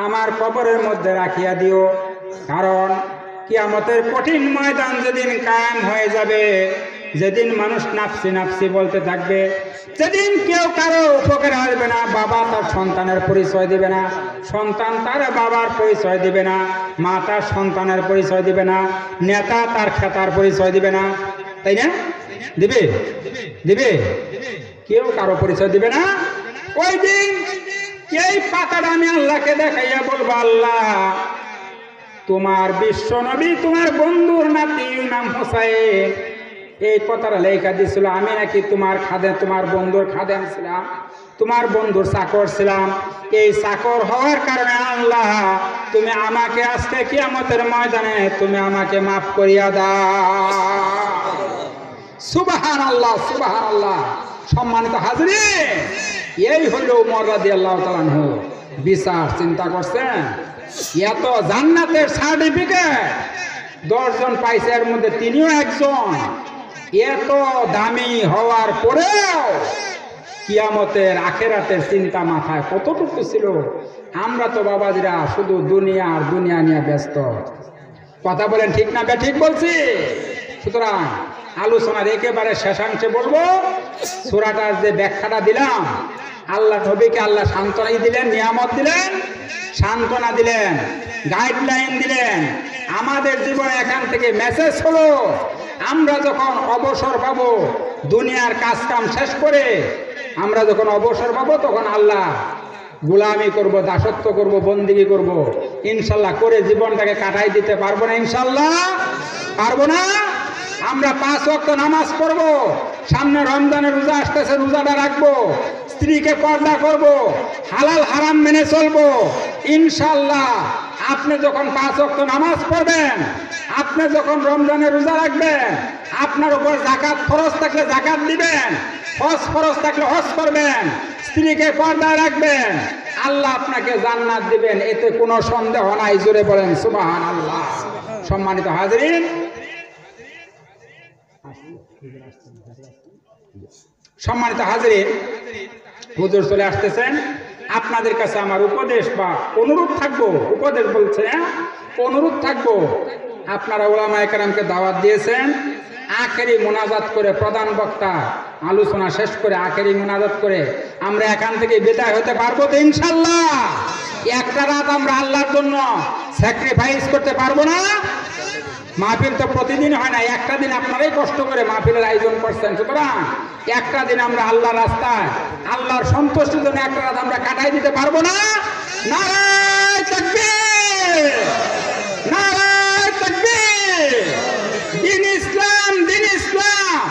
আমার কবরের মধ্যে রাখিয়া দিও। কারণ কিয়ামতের কঠিন ময়দান যেদিন কায়েম হয়ে যাবে, যেদিন মানুষ নাফসি নাফসি বলতে থাকবে, যেদিন কেউ কারো উপকারে আসবে না, বাবা তার সন্তানের পরিচয় দিবে না, সন্তান তার বাবার পরিচয় দিবে না, মা তার সন্তানের পরিচয় দিবে না, নেতা তার খেতার পরিচয় দিবে না, তাই না? দিবে? দিবে? কেউ কারো পরিচয় দিবে না। ওই দিন এই পাতাটা আমি আল্লাহকে দেখাইয়া বলবো, আল্লাহ তোমার বিশ্ব নবী তোমার বন্ধুর নাতি নাম হোসাইন, এই কথাটা লেখা দিছিল, আমি নাকি তোমার খাদেম, তোমার বন্ধুর খাদেম ছিলাম, তোমার বন্ধুর চাকর ছিলাম। এই চাকর হওয়ার কারণে আল্লাহ তুমি আমাকে আজকে কিয়ামতের ময়দানে তুমি আমাকে মাফ করিয়া দাও। সুবহানাল্লাহ, সুবহানাল্লাহ। সম্মানিত হাজরিন, এই হলো উমর রাদিয়াল্লাহু তাআলা আনহু বিচার। চিন্তা করছেন, এত জান্নাতের সার্টিফিকেট 10 জন পাইছে, এর মধ্যে তিনিও একজন। এত দামি হওয়ার পরেও কিয়ামতের আখেরাতের চিন্তা মাথায় কতটুকু ছিল। আমরা তো বাবাজিরা শুধু দুনিয়া আর দুনিয়া নিয়ে ব্যস্ত। কথা বলেন ঠিক না? ঠিক বলছি। সুতরাং আলোচনার একেবারে শেষাংশে বলবো, সূরাটার যে ব্যাখ্যাটা দিলাম, আল্লাহ নবীকে আল্লাহ সান্ত্বনা দিলেন, নিয়ামত দিলেন, সান্ত্বনা দিলেন, গাইডলাইন দিলেন। আমাদের জীবনে এখান থেকে মেসেজ হলো, আমরা যখন অবসর পাবো, দুনিয়ার কাজ কাম শেষ করে আমরা যখন অবসর পাবো, তখন আল্লাহ গোলামি করব, দাসত্ব করব, বন্দিগি করব, ইনশাল্লাহ করে জীবনটাকে কাটাই দিতে পারবো না? ইনশাল্লাহ পারবো না? আমরা 5 ওয়াক্ত নামাজ পড়বো, সামনে রমজানের রোজা আসতেছে, রোজাটা রাখবো, স্ত্রীকে পর্দা করব, হালাল হারাম মেনে চলবো। ইনশাল্লাহ আপনি যখন 5 ওয়াক্ত নামাজ পড়বেন, আপনি যখন রমজানের রোজা রাখবেন, আপনার উপর যাকাত ফরজ থাকলে যাকাত দিবেন, হজ ফরজ থাকলে হজ করবেন, স্ত্রীকে পর্দায় রাখবেন, আল্লাহ আপনাকে জান্নাত দিবেন, এতে কোনো সন্দেহ নাই। জোরে বলেন সুবহানাল্লাহ। সম্মানিত হাজিরিন, সম্মানিত হাজিরিন, হুজুর চলে আসতেছেন। আপনাদের কাছে আমার উপদেশ বা অনুরোধ থাকবো, উপদেশ বলছে, অনুরোধ থাকবো, আপনারা উলামায়ে কেরামকে দাওয়াত দিয়েছেন, আখেরি মোনাজাত করে প্রধান বক্তা আলোচনা শেষ করে আখেরি মোনাজাত করে আমরা এখান থেকে বিদায় হতে পারবো তো ইনশাল্লাহ? একটা রাত আমরা আল্লাহর জন্য স্যাক্রিফাইস করতে পারবো না? মাহফিল তো প্রতিদিন হয় না, একটা দিন আপনারাই কষ্ট করে মাহফিলের আয়োজন করছেন, সুতরাং একটা দিন আমরা আল্লাহর রাস্তায় আল্লাহর সন্তুষ্টির জন্য একটা রাত আমরা কাটাই দিতে পারবো না? নারায়ে তাকবীর, নারায়ে তাকবীর, দ্বীন ইসলাম, দ্বীন ইসলাম।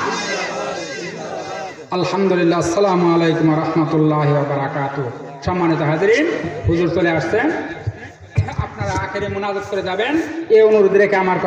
আলহামদুলিল্লাহ। আসসালামু আলাইকুম ওয়া রাহমাতুল্লাহি ওয়া বারাকাতুহু। সম্মানিত হাজিরিন, হুজুর চলে আসছেন, আপনারা আখেরি মুনাজাত করে যাবেন, এই অনুরোধ রেখে আমার